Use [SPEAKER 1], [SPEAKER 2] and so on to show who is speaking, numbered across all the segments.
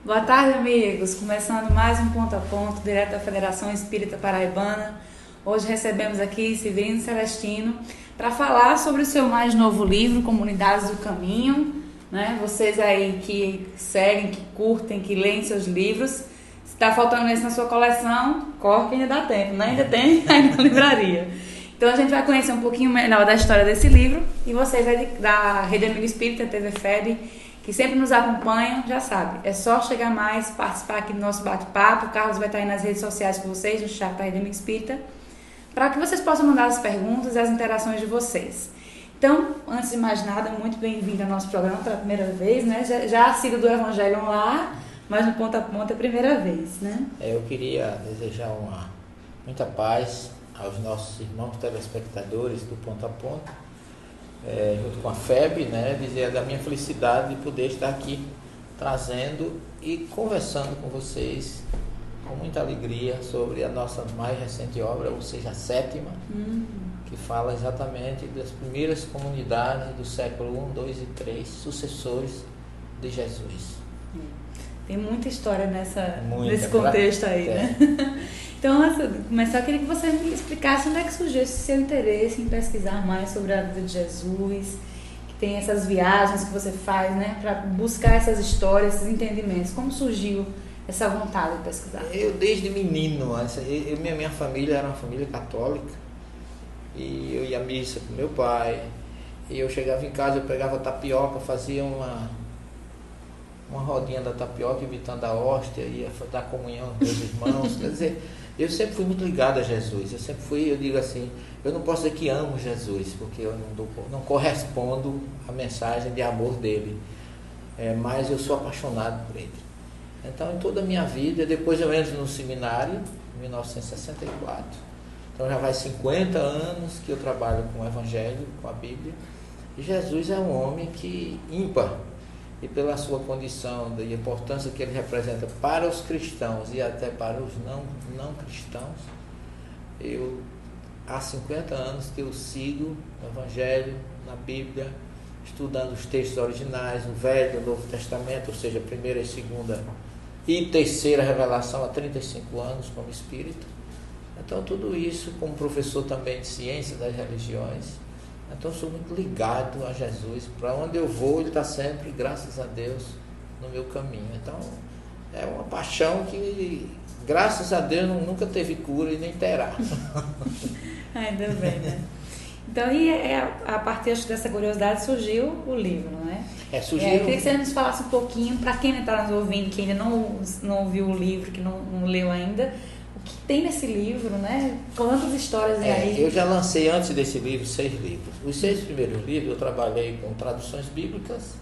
[SPEAKER 1] Boa tarde, amigos. Começando mais um Ponto a Ponto, direto da Federação Espírita Paraibana. Hoje recebemos aqui Severino Celestino para falar sobre o seu mais novo livro, Comunidades do Caminho. Né? Vocês aí que seguem, que curtem, que leem seus livros, se está faltando esse na sua coleção, corre que ainda dá tempo, né? Ainda tem aí na livraria. Então a gente vai conhecer um pouquinho melhor da história desse livro e vocês aí da Rede Amigo Espírita, TV FEB, que sempre nos acompanham, já sabe, é só chegar mais, participar aqui do nosso bate-papo. O Carlos vai estar aí nas redes sociais com vocês, no chat da Rede Amigo Espírita, para que vocês possam mandar as perguntas e as interações de vocês. Então, antes de mais nada, muito bem-vindo ao nosso programa pela primeira vez, né? Já sido do Evangelho lá, mas no Ponto a Ponto é a primeira vez, né?
[SPEAKER 2] Eu queria desejar muita paz aos nossos irmãos telespectadores do Ponto a Ponto, junto com a FEB, né, dizer da minha felicidade de poder estar aqui trazendo e conversando com vocês com muita alegria sobre a nossa mais recente obra, ou seja, a 7ª, que fala exatamente das primeiras comunidades do século 1, 2 e 3, sucessores de Jesus.
[SPEAKER 1] Tem muita história nesse contexto aí, né? Então, antes de começar, eu queria que você me explicasse onde é que surgiu esse seu interesse em pesquisar mais sobre a vida de Jesus, que tem essas viagens que você faz, né, para buscar essas histórias, esses entendimentos. Como surgiu essa vontade de pesquisar?
[SPEAKER 2] Eu, desde menino, minha família era uma família católica, e eu ia à missa com meu pai, e eu chegava em casa, eu pegava tapioca, fazia uma rodinha da tapioca, imitando a hóstia, ia dar comunhão aos meus irmãos. Quer dizer, eu sempre fui muito ligado a Jesus. Eu digo assim, eu não posso dizer que amo Jesus, porque eu não correspondo à mensagem de amor dele, mas eu sou apaixonado por ele. Então, em toda a minha vida, depois eu entro no seminário, em 1964, então já vai 50 anos que eu trabalho com o Evangelho, com a Bíblia, e Jesus é um homem que ímpar, e pela sua condição e importância que ele representa para os cristãos e até para os não cristãos, há 50 anos que eu sigo o Evangelho na Bíblia, estudando os textos originais, o Velho e o Novo Testamento, ou seja, a primeira e segunda e terceira revelação há 35 anos como espírita. Então tudo isso, como professor também de ciência das religiões, então eu sou muito ligado a Jesus. Para onde eu vou, ele está sempre, graças a Deus, no meu caminho. Então é uma paixão que, graças a Deus, nunca teve cura e nem terá.
[SPEAKER 1] Ainda bem, né? Então, a partir dessa curiosidade surgiu o livro, né?
[SPEAKER 2] Surgiu.
[SPEAKER 1] Eu queria que você nos falasse um pouquinho, para quem está nos ouvindo, que ainda não viu o livro, que não leu ainda, o que tem nesse livro, né? Quantas histórias aí?
[SPEAKER 2] Eu já lancei antes desse livro 6 livros. Os 6 primeiros livros eu trabalhei com traduções bíblicas,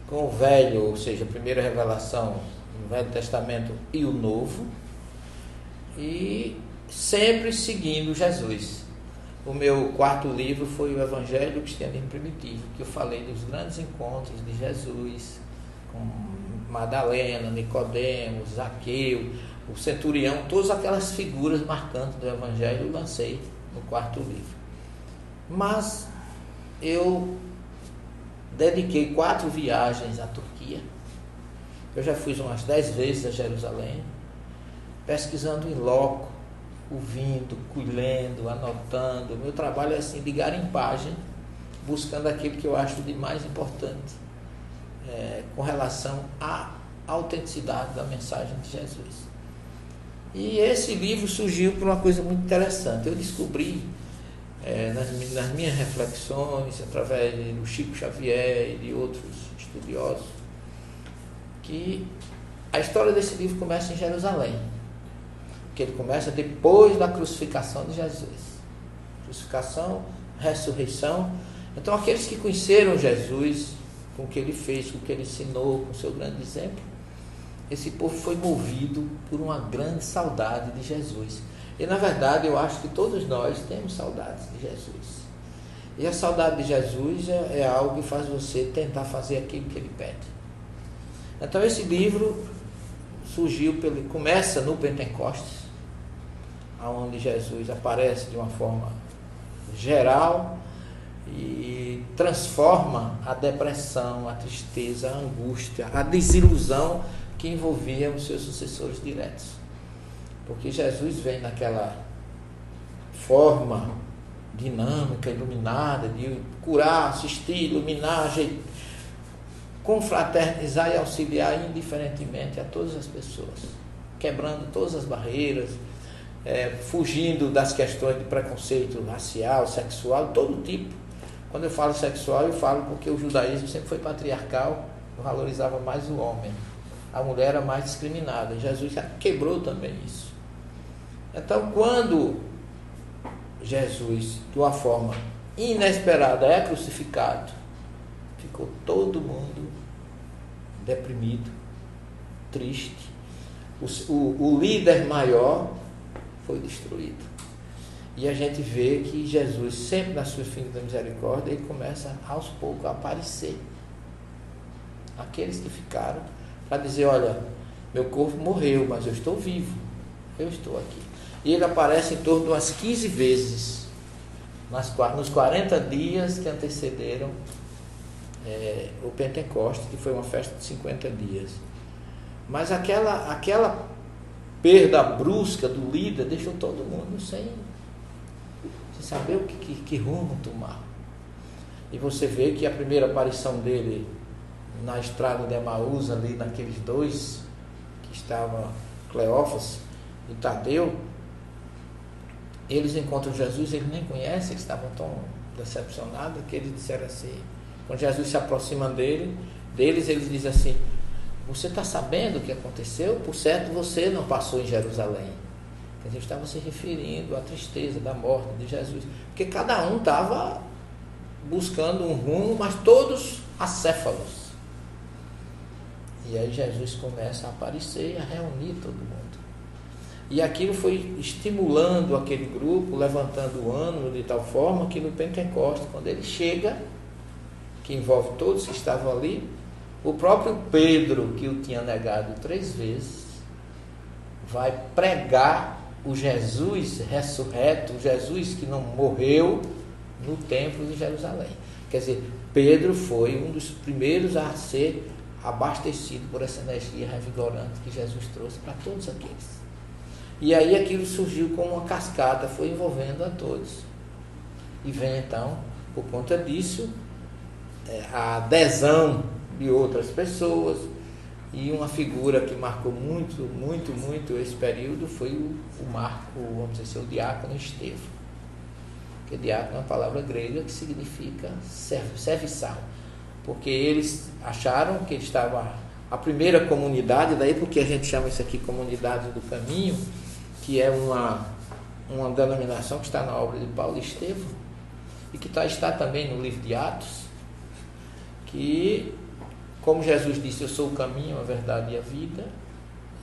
[SPEAKER 2] com o Velho, ou seja, a primeira revelação, o Velho Testamento e o Novo, e sempre seguindo Jesus. O meu 4º livro foi o Evangelho do Cristianismo Primitivo, que eu falei dos grandes encontros de Jesus com Madalena, Nicodemos, Zaqueu, o centurião, todas aquelas figuras marcantes do Evangelho eu lancei no 4º livro. Mas eu dediquei 4 viagens à Turquia. Eu já fui umas 10 vezes a Jerusalém, pesquisando em loco, ouvindo, lendo, anotando. Meu trabalho é assim, de garimpagem, buscando aquilo que eu acho de mais importante com relação à autenticidade da mensagem de Jesus. E esse livro surgiu por uma coisa muito interessante. Eu descobri, nas minhas reflexões, através do Chico Xavier e de outros estudiosos, que a história desse livro começa em Jerusalém, que ele começa depois da crucificação de Jesus. Crucificação, ressurreição. Então, aqueles que conheceram Jesus, com o que ele fez, com o que ele ensinou, com o seu grande exemplo, esse povo foi movido por uma grande saudade de Jesus. E, na verdade, eu acho que todos nós temos saudades de Jesus. E a saudade de Jesus é algo que faz você tentar fazer aquilo que ele pede. Então, esse livro começa no Pentecostes, onde Jesus aparece de uma forma geral e transforma a depressão, a tristeza, a angústia, a desilusão que envolvia os seus sucessores diretos. Porque Jesus vem naquela forma dinâmica, iluminada, de curar, assistir, iluminar, confraternizar e auxiliar indiferentemente a todas as pessoas, quebrando todas as barreiras, fugindo das questões de preconceito racial, sexual, todo tipo. Quando eu falo sexual, eu falo porque o judaísmo sempre foi patriarcal, valorizava mais o homem. A mulher era mais discriminada. Jesus já quebrou também isso. Então, quando Jesus, de uma forma inesperada, é crucificado, ficou todo mundo deprimido, triste. O líder maior foi destruído. E a gente vê que Jesus, sempre na sua infinita misericórdia, ele começa aos poucos a aparecer. Aqueles que ficaram, para dizer, olha, meu corpo morreu, mas eu estou vivo, eu estou aqui. E ele aparece em torno de umas 15 vezes, nos 40 dias que antecederam o Pentecostes, que foi uma festa de 50 dias. Mas aquela perda brusca do líder deixou todo mundo sem saber que rumo tomar. E você vê que a primeira aparição dele na estrada de Emaús, ali naqueles dois que estavam, Cleófas e Tadeu, eles encontram Jesus, eles nem conhecem, eles estavam tão decepcionados que eles disseram assim, quando Jesus se aproxima deles, eles dizem assim, você está sabendo o que aconteceu? Por certo, você não passou em Jerusalém. Quer dizer, estava se referindo à tristeza da morte de Jesus, porque cada um estava buscando um rumo, mas todos acéfalos. E aí Jesus começa a aparecer e a reunir todo mundo. E aquilo foi estimulando aquele grupo, levantando o ânimo de tal forma que no Pentecostes, quando ele chega, que envolve todos que estavam ali, o próprio Pedro, que o tinha negado 3 vezes, vai pregar o Jesus ressurreto, o Jesus que não morreu, no templo de Jerusalém. Quer dizer, Pedro foi um dos primeiros a ser abastecido por essa energia revigorante que Jesus trouxe para todos aqueles. E aí aquilo surgiu como uma cascata, foi envolvendo a todos. E vem então, por conta disso, a adesão de outras pessoas, e uma figura que marcou muito, muito, muito esse período foi o marco, vamos dizer assim, o diácono Estevão. Porque diácono é uma palavra grega que significa serviçal. Porque eles acharam que estava a primeira comunidade, daí porque a gente chama isso aqui comunidade do caminho, que é uma denominação que está na obra de Paulo e Estevão, e que está também no livro de Atos, que, como Jesus disse, eu sou o caminho, a verdade e a vida,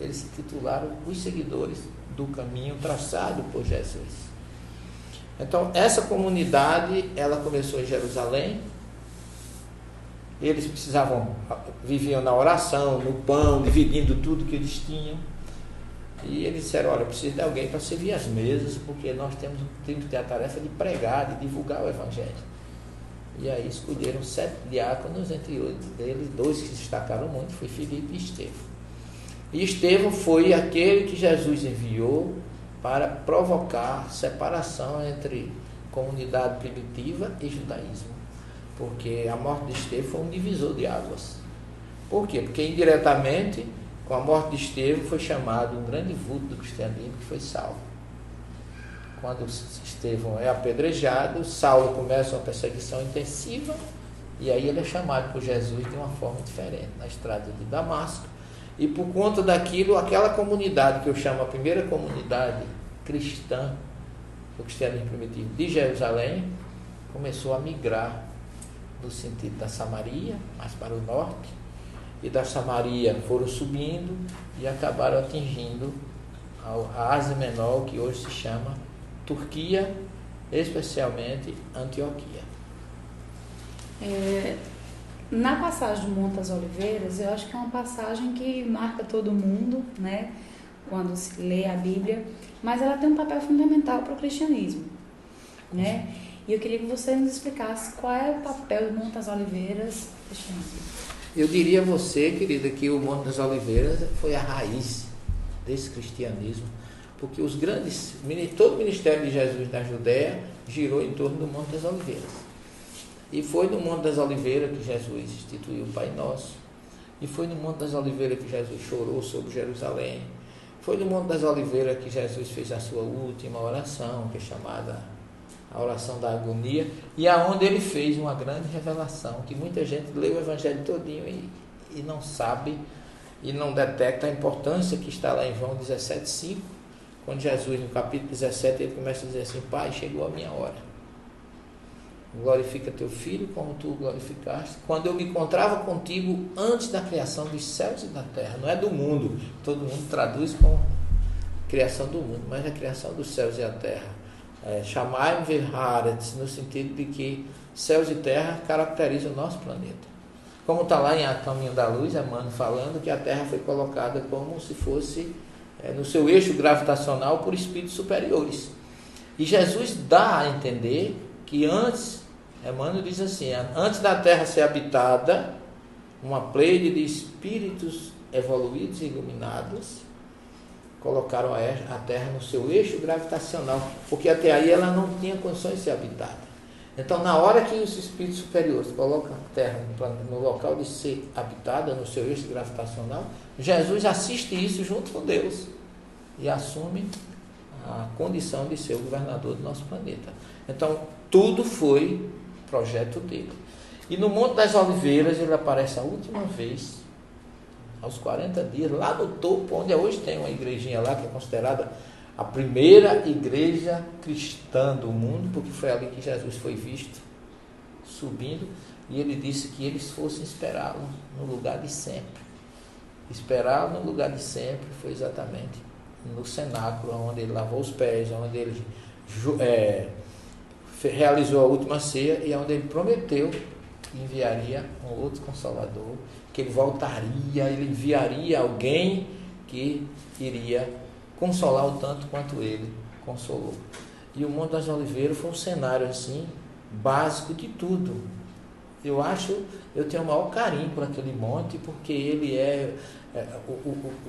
[SPEAKER 2] eles se titularam os seguidores do caminho traçado por Jesus. Então, essa comunidade, ela começou em Jerusalém. Eles viviam na oração, no pão, dividindo tudo que eles tinham. E eles disseram, olha, eu preciso de alguém para servir as mesas, porque nós temos que ter a tarefa de pregar, de divulgar o Evangelho. E aí escolheram 7 diáconos, entre eles 2 que se destacaram muito, foi Filipe e Estevão. E Estevão foi aquele que Jesus enviou para provocar separação entre comunidade primitiva e judaísmo. Porque a morte de Estevão foi um divisor de águas. Por quê? Porque indiretamente, com a morte de Estevão, foi chamado um grande vulto do cristianismo, que foi Saulo. Quando Estevão é apedrejado, Saulo começa uma perseguição intensiva, e aí ele é chamado por Jesus de uma forma diferente, na estrada de Damasco. E por conta daquilo, aquela comunidade que eu chamo a primeira comunidade cristã, do cristianismo primitivo de Jerusalém, começou a migrar no sentido da Samaria, mais para o norte, e da Samaria foram subindo e acabaram atingindo a Ásia Menor, que hoje se chama Turquia, especialmente Antioquia.
[SPEAKER 1] Na passagem do Monte das Oliveiras, eu acho que é uma passagem que marca todo mundo, né, quando se lê a Bíblia, mas ela tem um papel fundamental para o cristianismo, né? E eu queria que você nos explicasse qual é o papel do Monte das Oliveiras no cristianismo.
[SPEAKER 2] Eu diria a você, querida, que o Monte das Oliveiras foi a raiz desse cristianismo, porque todo o ministério de Jesus na Judéia girou em torno do Monte das Oliveiras. E foi no Monte das Oliveiras que Jesus instituiu o Pai Nosso. E foi no Monte das Oliveiras que Jesus chorou sobre Jerusalém. Foi no Monte das Oliveiras que Jesus fez a sua última oração, que é chamada a oração da agonia, e aonde ele fez uma grande revelação, que muita gente lê o Evangelho todinho e não sabe, e não detecta a importância que está lá em João 17,5, quando Jesus, no capítulo 17, ele começa a dizer assim: Pai, chegou a minha hora. Glorifica teu filho como tu o glorificaste, quando eu me encontrava contigo antes da criação dos céus e da terra. Não é do mundo, todo mundo traduz como criação do mundo, mas a criação dos céus e a terra. Chamai-me Verharetz, no sentido de que céus e terra caracterizam o nosso planeta. Como está lá em A Caminho da Luz, Emmanuel falando que a terra foi colocada como se fosse no seu eixo gravitacional por espíritos superiores. E Jesus dá a entender que antes, Emmanuel diz assim, antes da terra ser habitada, uma pleide de espíritos evoluídos e iluminados colocaram a terra no seu eixo gravitacional, porque até aí ela não tinha condições de ser habitada. Então, na hora que os espíritos superiores colocam a terra no local de ser habitada, no seu eixo gravitacional, Jesus assiste isso junto com Deus e assume a condição de ser o governador do nosso planeta. Então, tudo foi projeto dele. E no Monte das Oliveiras ele aparece a última vez, aos 40 dias, lá no topo, onde hoje tem uma igrejinha lá, que é considerada a primeira igreja cristã do mundo, porque foi ali que Jesus foi visto, subindo, e ele disse que eles fossem esperá-lo no lugar de sempre. Esperá-lo no lugar de sempre foi exatamente no cenáculo, onde ele lavou os pés, onde ele realizou a última ceia e onde ele prometeu que enviaria um outro Consolador, que ele voltaria, ele enviaria alguém que iria consolar o tanto quanto ele consolou. E o Monte das Oliveiras foi um cenário assim, básico de tudo. Eu tenho o maior carinho por aquele monte, porque ele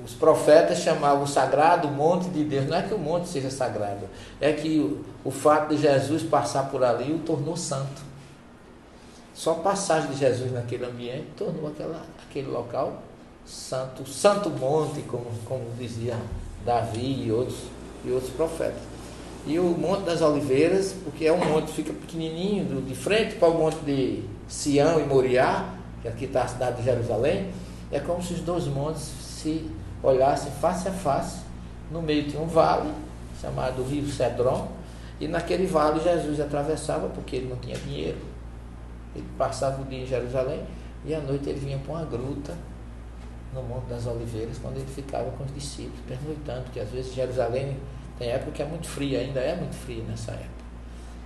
[SPEAKER 2] os profetas chamavam o sagrado monte de Deus. Não é que o monte seja sagrado, é que o fato de Jesus passar por ali o tornou santo. Só a passagem de Jesus naquele ambiente tornou aquele local santo, santo monte, como dizia Davi e outros profetas. E o Monte das Oliveiras, porque é um monte que fica pequenininho, de frente para o monte de Sião e Moriá, que aqui está a cidade de Jerusalém, é como se os dois montes se olhassem face a face. No meio tinha um vale, chamado Rio Cedron, e naquele vale Jesus atravessava, porque ele não tinha dinheiro. Ele passava o dia em Jerusalém e à noite ele vinha para uma gruta no Monte das Oliveiras, quando ele ficava com os discípulos, pernoitando, porque às vezes Jerusalém tem época que é muito fria, ainda é muito fria nessa época.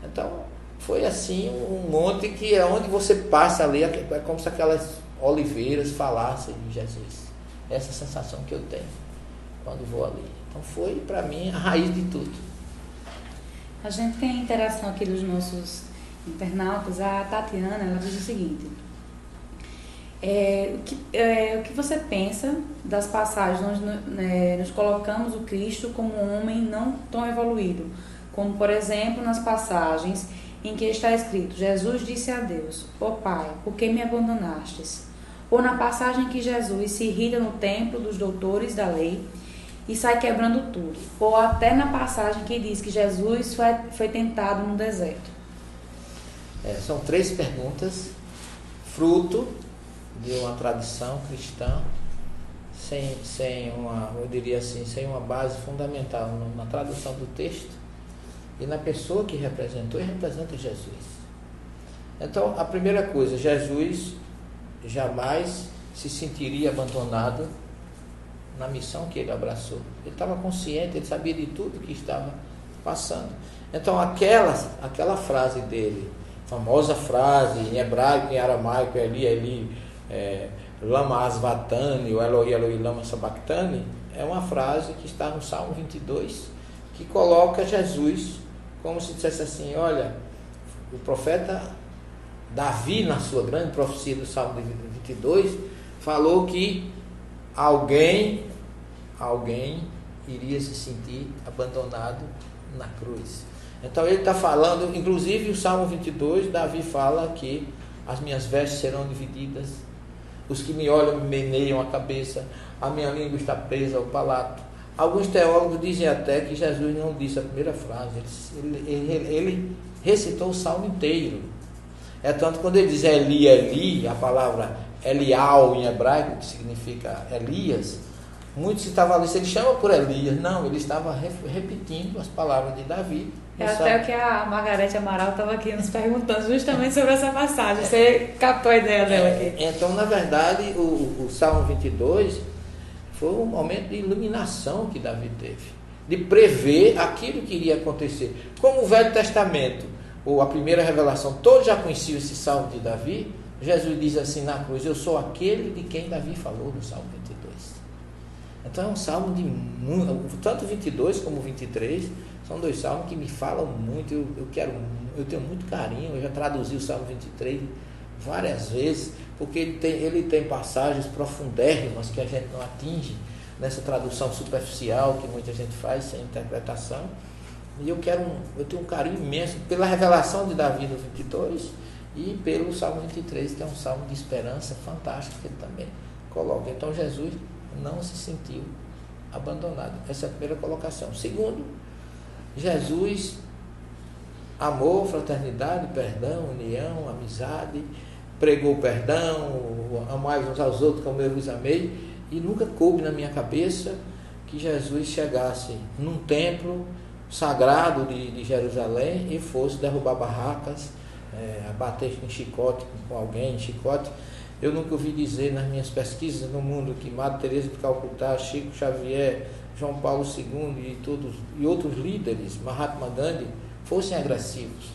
[SPEAKER 2] Então, foi assim um monte que é onde você passa ali, é como se aquelas oliveiras falassem de Jesus. Essa sensação que eu tenho quando vou ali. Então, foi para mim a raiz de tudo.
[SPEAKER 1] A gente tem a interação aqui dos nossos internautas. A Tatiana, ela diz o seguinte: o que você pensa das passagens onde nos colocamos o Cristo como um homem não tão evoluído, como por exemplo nas passagens em que está escrito: Jesus disse a Deus: ó Pai, por que me abandonastes? Ou na passagem em que Jesus se irrita no templo dos doutores da lei e sai quebrando tudo, ou até na passagem que diz que Jesus foi tentado no deserto.
[SPEAKER 2] São 3 perguntas, fruto de uma tradição cristã, sem uma base fundamental na tradução do texto e na pessoa que representou e representa Jesus. Então, a primeira coisa, Jesus jamais se sentiria abandonado na missão que ele abraçou. Ele estava consciente, ele sabia de tudo que estava passando. Então, aquela frase dele, famosa frase em hebraico, em aramaico, Eli, lama asvatani, ou Eloi, Eloi, lama sabachthani, é uma frase que está no Salmo 22, que coloca Jesus como se dissesse assim: olha, o profeta Davi, na sua grande profecia do Salmo 22, falou que alguém iria se sentir abandonado na cruz. Então ele está falando, inclusive o Salmo 22, Davi fala que as minhas vestes serão divididas, os que me olham me meneiam a cabeça, a minha língua está presa ao palato. Alguns teólogos dizem até que Jesus não disse a primeira frase, ele recitou o salmo inteiro. É tanto quando ele diz Eli, Eli, a palavra Elial em hebraico, que significa Elias, muitos estavam ali, ele chama por Elias, não, ele estava repetindo as palavras de Davi.
[SPEAKER 1] É até o que a Margarete Amaral estava aqui nos perguntando justamente sobre essa passagem, você captou a ideia dela aqui.
[SPEAKER 2] Então, na verdade, o Salmo 22 foi um momento de iluminação que Davi teve, de prever aquilo que iria acontecer. Como o Velho Testamento, ou a primeira revelação, todos já conheciam esse Salmo de Davi. Jesus diz assim na cruz: eu sou aquele de quem Davi falou no Salmo 22. Então é um salmo de muito, tanto 22 como 23, são dois salmos que me falam muito, eu tenho muito carinho, eu já traduzi o Salmo 23 várias vezes, porque ele tem passagens profundérrimas que a gente não atinge nessa tradução superficial que muita gente faz sem interpretação. E eu tenho um carinho imenso pela revelação de Davi no 22 e pelo Salmo 23, que é um salmo de esperança fantástico que ele também coloca. Então Jesus não se sentiu abandonado. Essa é a primeira colocação. Segundo, Jesus amou fraternidade, perdão, união, amizade, pregou perdão, amai uns aos outros como eu vos amei, e nunca coube na minha cabeça que Jesus chegasse num templo sagrado de Jerusalém e fosse derrubar barracas, bater em chicote com alguém, em chicote. Eu nunca ouvi dizer nas minhas pesquisas no mundo que Madre Teresa de Calcutá, Chico Xavier, João Paulo II e outros líderes, Mahatma Gandhi, fossem agressivos,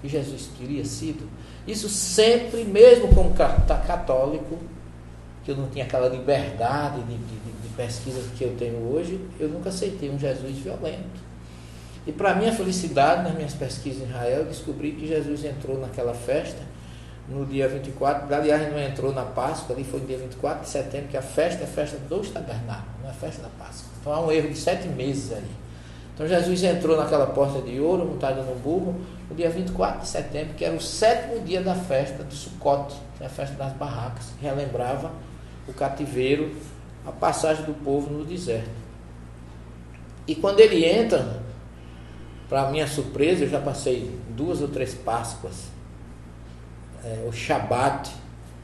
[SPEAKER 2] que Jesus teria sido. Isso sempre, mesmo como católico, que eu não tinha aquela liberdade de pesquisa que eu tenho hoje, eu nunca aceitei um Jesus violento. E para minha felicidade, nas minhas pesquisas em Israel, eu descobri que Jesus entrou naquela festa no dia 24, aliás, não entrou na Páscoa, ali foi no dia 24 de setembro, que a festa é a festa dos tabernáculos, não é a festa da Páscoa. Então há um erro de 7 meses ali. Então Jesus entrou naquela porta de ouro, montado no burro, no dia 24 de setembro, que era o 7º dia da festa do Sucote, que é a festa das barracas, que relembrava o cativeiro, a passagem do povo no deserto. E quando ele entra, para minha surpresa, eu já passei 2 ou 3 Páscoas, o Shabat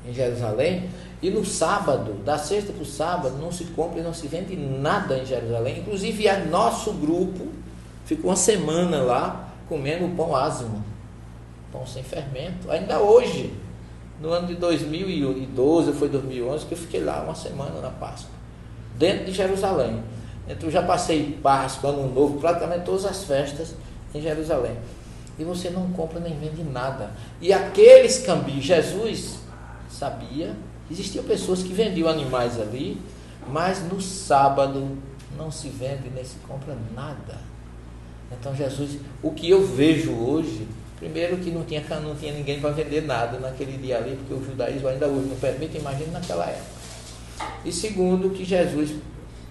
[SPEAKER 2] em Jerusalém, e no sábado, da sexta para o sábado, não se compra e não se vende nada em Jerusalém. Inclusive, nosso grupo ficou uma semana lá comendo pão ázimo, pão sem fermento. Ainda hoje, no ano de 2012, foi 2011, que eu fiquei lá uma semana na Páscoa, dentro de Jerusalém. Então, eu já passei Páscoa, Ano Novo, praticamente todas as festas em Jerusalém. E você não compra nem vende nada. E aqueles cambis, Jesus sabia, existiam pessoas que vendiam animais ali, mas no sábado não se vende nem se compra nada. Então Jesus, o que eu vejo hoje, primeiro que não tinha ninguém para vender nada naquele dia ali, porque o judaísmo ainda hoje não permite, imagina naquela época. E segundo, que Jesus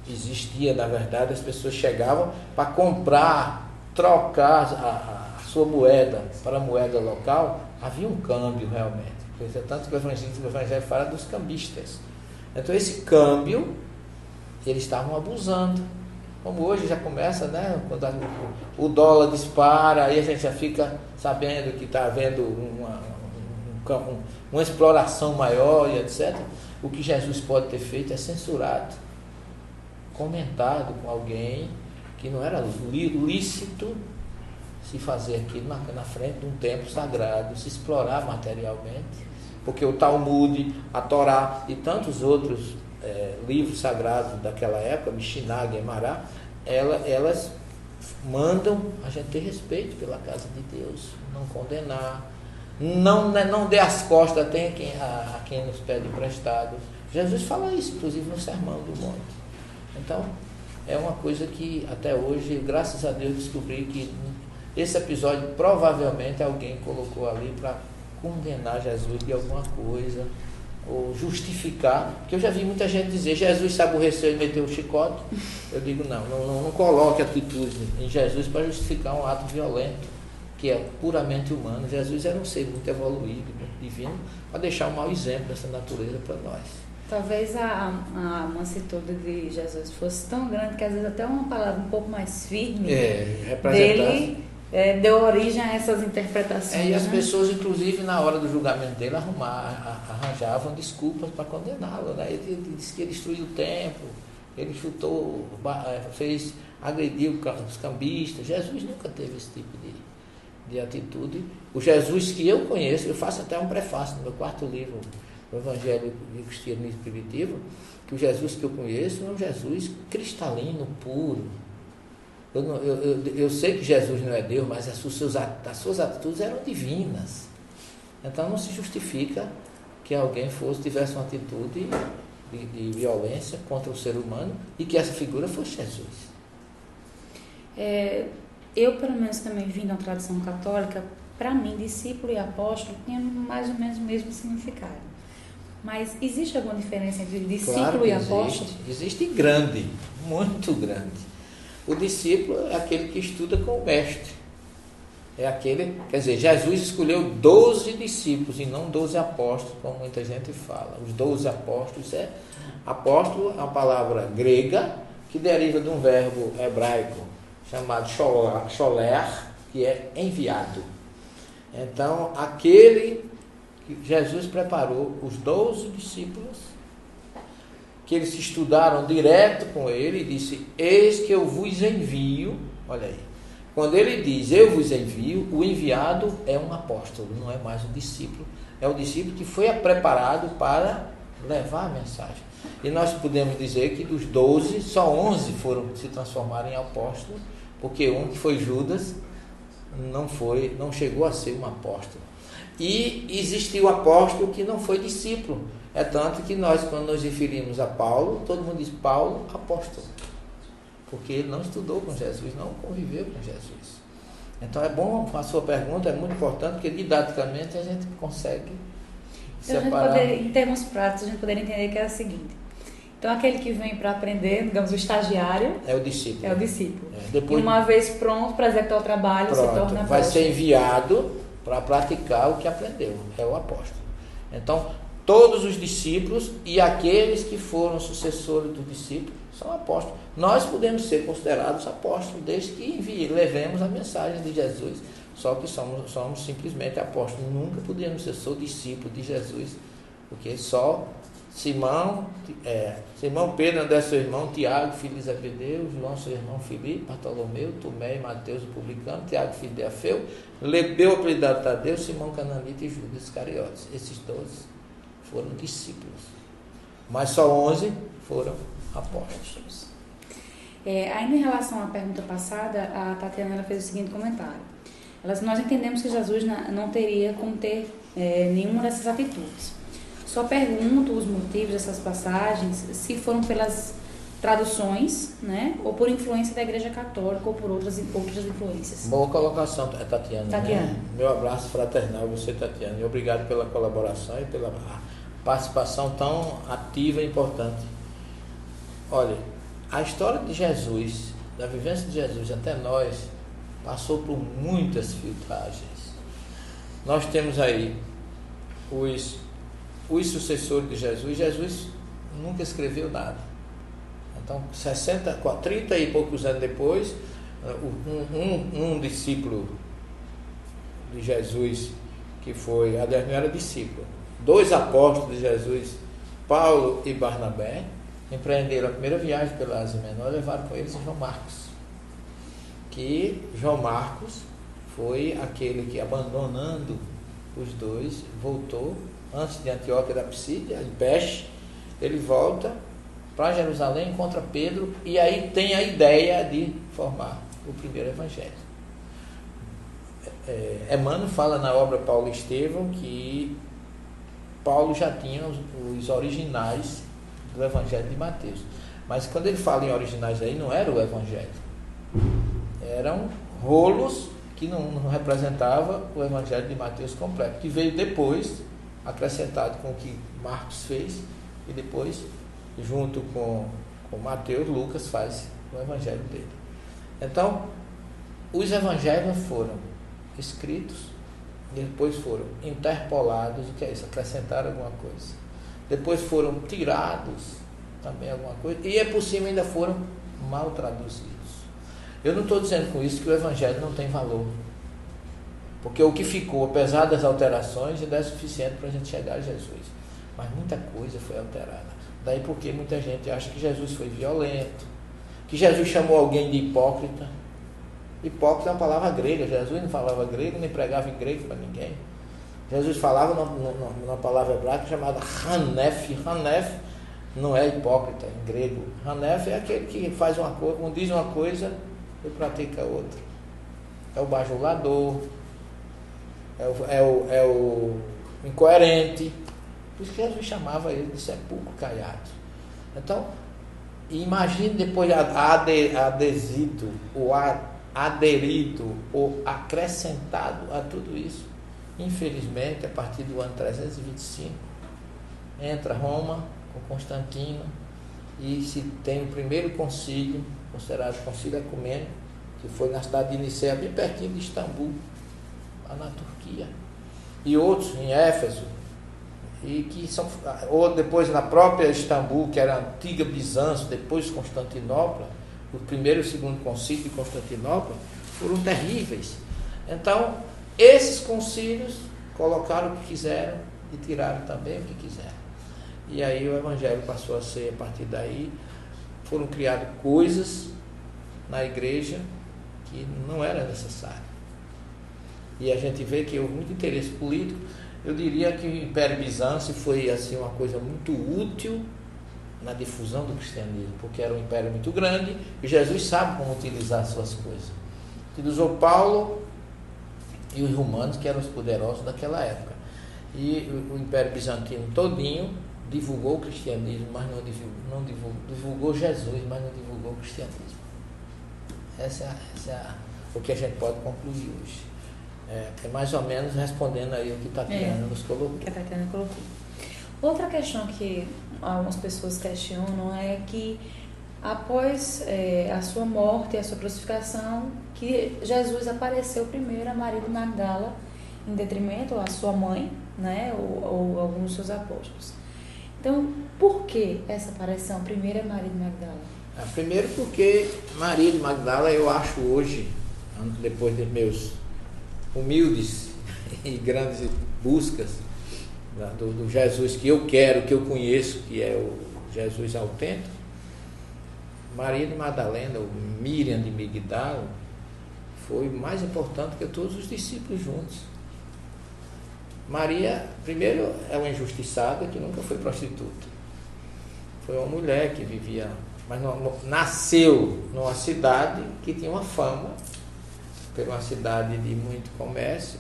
[SPEAKER 2] existia, na verdade, as pessoas chegavam para comprar, trocar a sua moeda para a moeda local, havia um câmbio realmente. Tanto que o Evangelho fala dos cambistas. Então esse câmbio, eles estavam abusando. Como hoje já começa, né? Quando o dólar dispara, aí a gente já fica sabendo que está havendo uma exploração maior e etc. O que Jesus pode ter feito é censurado, comentado com alguém que não era lícito se fazer aquilo na frente de um templo sagrado, se explorar materialmente, porque o Talmud, a Torá e tantos outros livros sagrados daquela época, Mishnah, Gemara, elas mandam a gente ter respeito pela casa de Deus, não condenar, não dê as costas até a quem nos pede emprestado. Jesus fala isso, inclusive no Sermão do Monte. Então, é uma coisa que até hoje, graças a Deus, descobri que esse episódio provavelmente alguém colocou ali para condenar Jesus de alguma coisa, ou justificar, porque eu já vi muita gente dizer, Jesus se aborreceu e meteu o chicote. Eu digo, não coloque atitude em Jesus para justificar um ato violento, que é puramente humano. Jesus era um ser muito evoluído, muito divino, para deixar um mau exemplo dessa natureza para nós.
[SPEAKER 1] Talvez a mansitude de Jesus fosse tão grande que às vezes até uma palavra um pouco mais firme dele deu origem a essas interpretações.
[SPEAKER 2] E as pessoas, inclusive, na hora do julgamento dele, arranjavam desculpas para condená-lo. Né? Ele disse que ele destruiu o templo, ele chutou, agrediu os cambistas. Jesus nunca teve esse tipo de atitude. O Jesus que eu conheço, eu faço até um prefácio no meu 4º livro, o Evangelho do Cristianismo Primitivo, que o Jesus que eu conheço é um Jesus cristalino, puro. Eu sei que Jesus não é Deus, mas as suas atitudes eram divinas. Então não se justifica que alguém tivesse uma atitude de violência contra o ser humano e que essa figura fosse Jesus.
[SPEAKER 1] Eu, pelo menos, também vim da tradição católica, para mim, discípulo e apóstolo tinham mais ou menos o mesmo significado. Mas existe alguma diferença entre discípulo e apóstolo?
[SPEAKER 2] Existe grande, muito grande. O discípulo é aquele que estuda com o mestre. Quer dizer, Jesus escolheu 12 discípulos e não 12 apóstolos, como muita gente fala. Os 12 apóstolos apóstolo é uma palavra grega que deriva de um verbo hebraico chamado sholer, que é enviado. Então, aquele que Jesus preparou, os 12 discípulos, que eles estudaram direto com ele, e disse, eis que eu vos envio. Olha aí, quando ele diz, eu vos envio, o enviado é um apóstolo, não é mais um discípulo, é o discípulo que foi preparado para levar a mensagem. E nós podemos dizer que dos 12, só 11 se transformaram em apóstolos, porque um que foi Judas, não chegou a ser um apóstolo. E existiu o apóstolo que não foi discípulo. É tanto que nós, quando nos referimos a Paulo, todo mundo diz Paulo, apóstolo. Porque ele não estudou com Jesus, não conviveu com Jesus. Então é bom, a sua pergunta é muito importante, porque didaticamente a gente consegue separar.
[SPEAKER 1] Em termos práticos, a gente poderia entender que é o seguinte. Então aquele que vem para aprender, digamos, o estagiário...
[SPEAKER 2] É o discípulo.
[SPEAKER 1] Depois, e uma vez pronto para executar o trabalho, se torna apóstolo.
[SPEAKER 2] Vai ser enviado para praticar o que aprendeu, é o apóstolo. Então, todos os discípulos e aqueles que foram sucessores do discípulo são apóstolos. Nós podemos ser considerados apóstolos desde que levemos a mensagem de Jesus, só que somos simplesmente apóstolos. Nunca podemos ser discípulos de Jesus, porque só Simão Pedro, André seu irmão, Tiago, filho de Zebedeu, João seu irmão Filipe, Bartolomeu, Tomé, Mateus o publicano, Tiago filho de Alfeu, Lebeu apelidado Tadeu, Simão Cananita e Judas Iscariotes. Esses 12 foram discípulos, mas só 11 foram apóstolos.
[SPEAKER 1] Ainda em relação à pergunta passada, a Tatiana fez o seguinte comentário. Nós entendemos que Jesus não teria como ter nenhuma dessas atitudes. Só pergunto os motivos dessas passagens, se foram pelas traduções, né, ou por influência da Igreja Católica, ou por outras influências.
[SPEAKER 2] Boa colocação, Tatiana. Né? Meu abraço fraternal a você, Tatiana, e obrigado pela colaboração e pela participação tão ativa e importante. Olha, a história de Jesus, da vivência de Jesus até nós, passou por muitas filtragens. Nós temos aí os sucessores de Jesus. Jesus nunca escreveu nada. Então, 30 e poucos anos depois, um discípulo de Jesus, que foi, aliás, não era discípulo, 2 apóstolos de Jesus, Paulo e Barnabé, empreenderam a primeira viagem pela Ásia Menor e levaram com eles João Marcos. Que João Marcos foi aquele que, abandonando os 2, voltou antes de Antioquia da Psídia, em Peste. Ele volta para Jerusalém, encontra Pedro, e aí tem a ideia de formar o primeiro evangelho. Emmanuel fala na obra Paulo e Estevão que Paulo já tinha os originais do evangelho de Mateus, mas quando ele fala em originais aí, não era o evangelho, eram rolos que não representava o Evangelho de Mateus completo, que veio depois, acrescentado com o que Marcos fez, e depois, junto com Mateus, Lucas faz o Evangelho dele. Então, os Evangelhos foram escritos, depois foram interpolados, o que é isso? Acrescentaram alguma coisa. Depois foram tirados também alguma coisa, e por cima ainda foram mal traduzidos. Eu não estou dizendo com isso que o Evangelho não tem valor, porque o que ficou, apesar das alterações, ainda é suficiente para a gente chegar a Jesus, mas muita coisa foi alterada. Daí porque muita gente acha que Jesus foi violento, que Jesus chamou alguém de hipócrita. Hipócrita é uma palavra grega, Jesus não falava grego, nem pregava em grego para ninguém. Jesus falava numa palavra hebraica chamada Hanef. Hanef não é hipócrita em grego. Hanef é aquele que faz uma coisa, diz uma coisa e pratica outra. É o bajulador, é o incoerente. Por isso que Jesus chamava ele de sepulcro caiado. Então, imagine depois adesido, ou aderido, ou acrescentado a tudo isso. Infelizmente, a partir do ano 325, entra Roma com Constantino e se tem o primeiro concílio, considerado concílio ecumênico, que foi na cidade de Nicéia, bem pertinho de Istambul, lá na Turquia, e outros em Éfeso, e que são, ou depois na própria Istambul, que era a antiga Bizâncio, depois Constantinopla, o primeiro e o segundo concílio de Constantinopla, foram terríveis. Então, esses concílios colocaram o que quiseram e tiraram também o que quiseram. E aí o Evangelho passou a ser, a partir daí, foram criadas coisas na igreja que não era necessário. E a gente vê que houve muito interesse político. Eu diria que o Império Bizâncio foi assim, uma coisa muito útil na difusão do cristianismo, porque era um império muito grande e Jesus sabe como utilizar suas coisas. Utilizou Paulo e os romanos, que eram os poderosos daquela época. E o Império Bizantino todinho divulgou o cristianismo, mas não divulgou Jesus, mas não divulgou o cristianismo. Essa é o que a gente pode concluir hoje. É mais ou menos respondendo aí o que Tatiana nos colocou.
[SPEAKER 1] Que a Tatiana colocou. Outra questão que algumas pessoas questionam é que após a sua morte e a sua crucificação, que Jesus apareceu primeiro a Maria de Magdala, em detrimento à sua mãe, né, ou alguns dos seus apóstolos. Então, por que essa aparição primeiro a Maria de Magdala?
[SPEAKER 2] Primeiro porque Maria de Magdala, eu acho hoje, depois de meus humildes e grandes buscas do Jesus que eu quero, que eu conheço, que é o Jesus autêntico, Maria de Madalena, ou Miriam de Migdalo, foi mais importante que todos os discípulos juntos. Maria, primeiro, é uma injustiçada que nunca foi prostituta. Foi uma mulher que vivia, mas nasceu numa cidade que tinha uma fama, por uma cidade de muito comércio.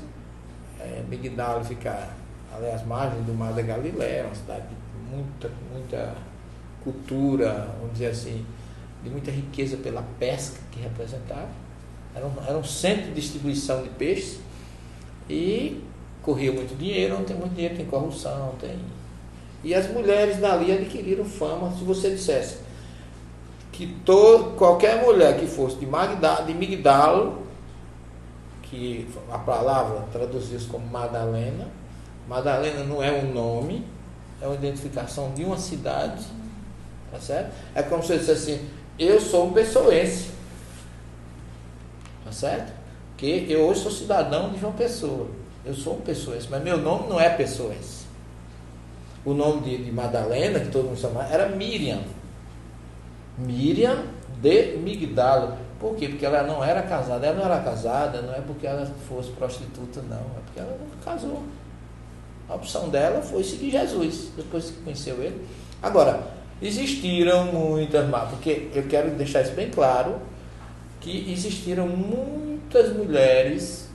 [SPEAKER 2] Migdalo fica ali às margens do Mar da Galileia, uma cidade de muita cultura, vamos dizer assim, de muita riqueza pela pesca que representava. Era um centro de distribuição de peixes e corria muito dinheiro. Onde tem muito dinheiro tem corrupção, tem. E as mulheres dali adquiriram fama. Se você dissesse que qualquer mulher que fosse de Migdalo, que a palavra traduzia-se como Madalena. Madalena não é um nome, é uma identificação de uma cidade, tá certo? É como se eu dissesse assim, eu sou um pessoense, tá certo? Porque eu hoje sou cidadão de João Pessoa, eu sou um pessoense, mas meu nome não é pessoense. O nome de Madalena, que todo mundo chamava, era Miriam de Migdalo. Por quê? Porque ela não era casada. Ela não era casada, não é porque ela fosse prostituta, não. É porque ela não casou. A opção dela foi seguir Jesus, depois que conheceu ele. Agora, existiram muitas, porque eu quero deixar isso bem claro, que existiram muitas mulheres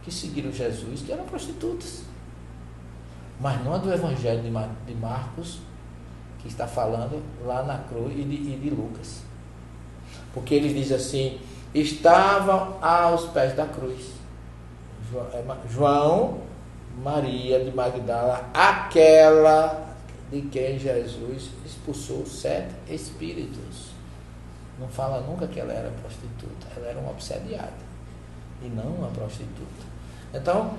[SPEAKER 2] que seguiram Jesus, que eram prostitutas. Mas não é do Evangelho de Marcos, que está falando lá na cruz, e de Lucas. Porque ele diz assim, estavam aos pés da cruz. João, Maria de Magdala, aquela de quem Jesus expulsou 7 espíritos. Não fala nunca que ela era prostituta, ela era uma obsediada e não uma prostituta. Então,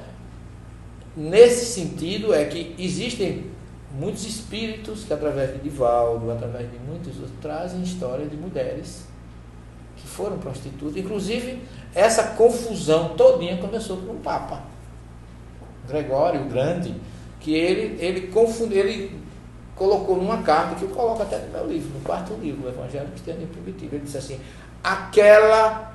[SPEAKER 2] nesse sentido é que existem muitos espíritos que através de Divaldo, através de muitos outros, trazem histórias de mulheres que foram prostitutas. Inclusive, essa confusão todinha começou com um Papa, Gregório o Grande, que ele confundiu, ele colocou numa carta, que eu coloco até no meu livro, no 4º livro, o Evangelho Cristiano e Primitivo. Ele disse assim: aquela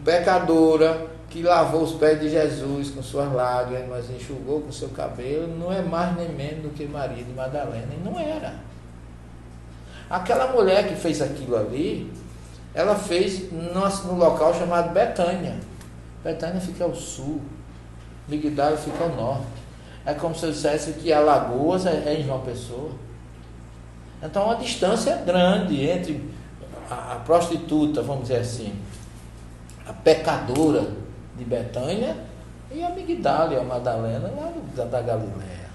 [SPEAKER 2] pecadora que lavou os pés de Jesus com suas lágrimas, enxugou com seu cabelo, não é mais nem menos do que Maria de Madalena. E não era. Aquela mulher que fez aquilo ali, ela fez no local chamado Betânia. Betânia fica ao sul, Migdala fica ao norte. É como se eu dissesse que Alagoas é em João Pessoa. Então, a distância é grande entre a prostituta, vamos dizer assim, a pecadora de Betânia e a Migdala, a Madalena, lá da Galileia.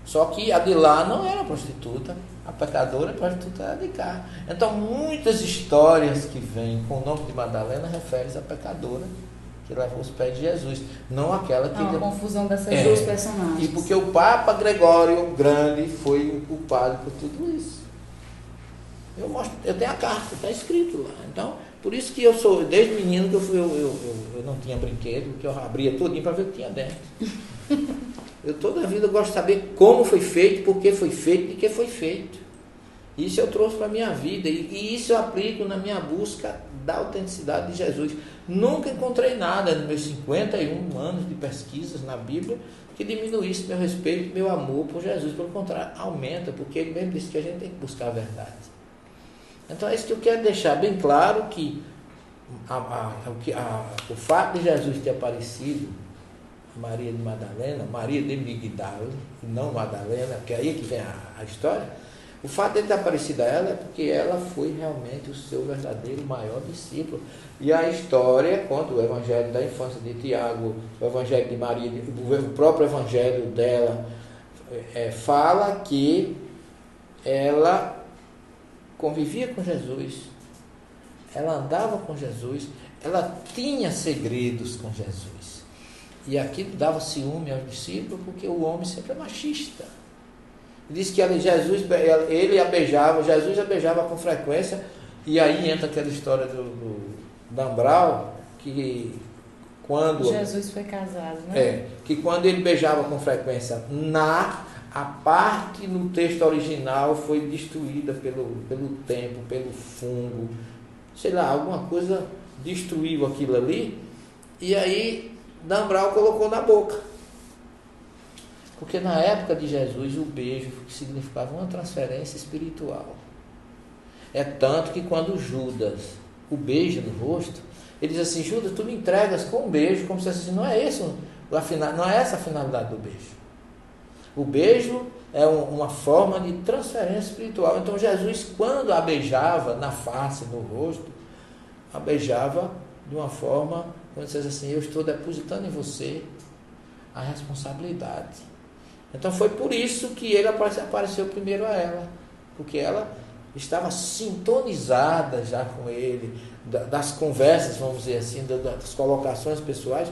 [SPEAKER 2] Só que a de lá não era prostituta, a pecadora, a prostituta era de cá. Então, muitas histórias que vêm com o nome de Madalena referem-se à pecadora que levou os pés de Jesus, não aquela que...
[SPEAKER 1] Há uma confusão dessas duas personagens.
[SPEAKER 2] E porque o Papa Gregório o Grande foi o culpado por tudo isso. Eu tenho a carta, está escrito lá. Então, por isso que eu sou, desde menino que eu não tinha brinquedo, que eu abria tudinho para ver o que tinha dentro. Eu toda a vida gosto de saber como foi feito, por que foi feito e de que foi feito. Isso eu trouxe para a minha vida e isso eu aplico na minha busca da autenticidade de Jesus. Nunca encontrei nada nos meus 51 anos de pesquisas na Bíblia que diminuísse meu respeito, meu amor por Jesus. Pelo contrário, aumenta, porque ele mesmo disse que a gente tem que buscar a verdade. Então é isso que eu quero deixar bem claro, que o fato de Jesus ter aparecido Maria de Madalena, Maria de Migdala, e não Madalena, porque é aí que vem a história. O fato de ele ter aparecido a ela é porque ela foi realmente o seu verdadeiro maior discípulo. E a história conta o evangelho da infância de Tiago, o evangelho de Maria, o próprio evangelho dela, fala que ela convivia com Jesus, ela andava com Jesus, ela tinha segredos com Jesus. E aquilo dava ciúme aos discípulos, porque o homem sempre é machista. Diz que ele a beijava, Jesus a beijava com frequência, e aí entra aquela história do D'Ambral, que quando...
[SPEAKER 1] Jesus foi casado, né?
[SPEAKER 2] Que quando ele beijava com frequência, a parte no texto original foi destruída pelo tempo, pelo fungo, sei lá, alguma coisa destruiu aquilo ali, e aí D'Ambral colocou na boca. Porque na época de Jesus o beijo significava uma transferência espiritual. É tanto que quando Judas o beija no rosto, ele diz assim: Judas, tu me entregas com um beijo, como se fosse assim, não é essa a finalidade do beijo. O beijo é uma forma de transferência espiritual. Então Jesus, quando a beijava na face, no rosto, a beijava de uma forma, quando diz assim: eu estou depositando em você a responsabilidade. Então foi por isso que ele apareceu primeiro a ela, porque ela estava sintonizada já com ele, das conversas, vamos dizer assim, das colocações pessoais.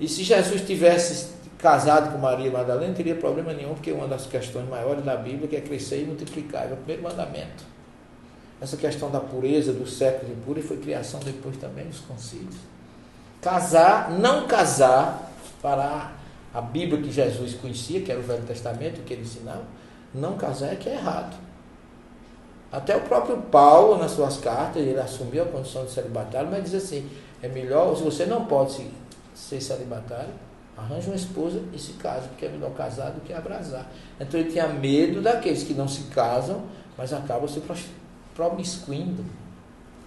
[SPEAKER 2] E se Jesus tivesse casado com Maria Madalena, não teria problema nenhum, porque uma das questões maiores da Bíblia que é crescer e multiplicar, é o primeiro mandamento. Essa questão da pureza, do século de pura, foi criação depois também dos concílios. Casar, não casar, para a Bíblia que Jesus conhecia, que era o Velho Testamento, que ele ensinava, não casar é que é errado. Até o próprio Paulo, nas suas cartas, ele assumiu a condição de celibatário, mas diz assim: é melhor, se você não pode ser celibatário, arranja uma esposa e se casa, porque é melhor casar do que abrasar. Então ele tinha medo daqueles que não se casam, mas acabam se promiscuindo.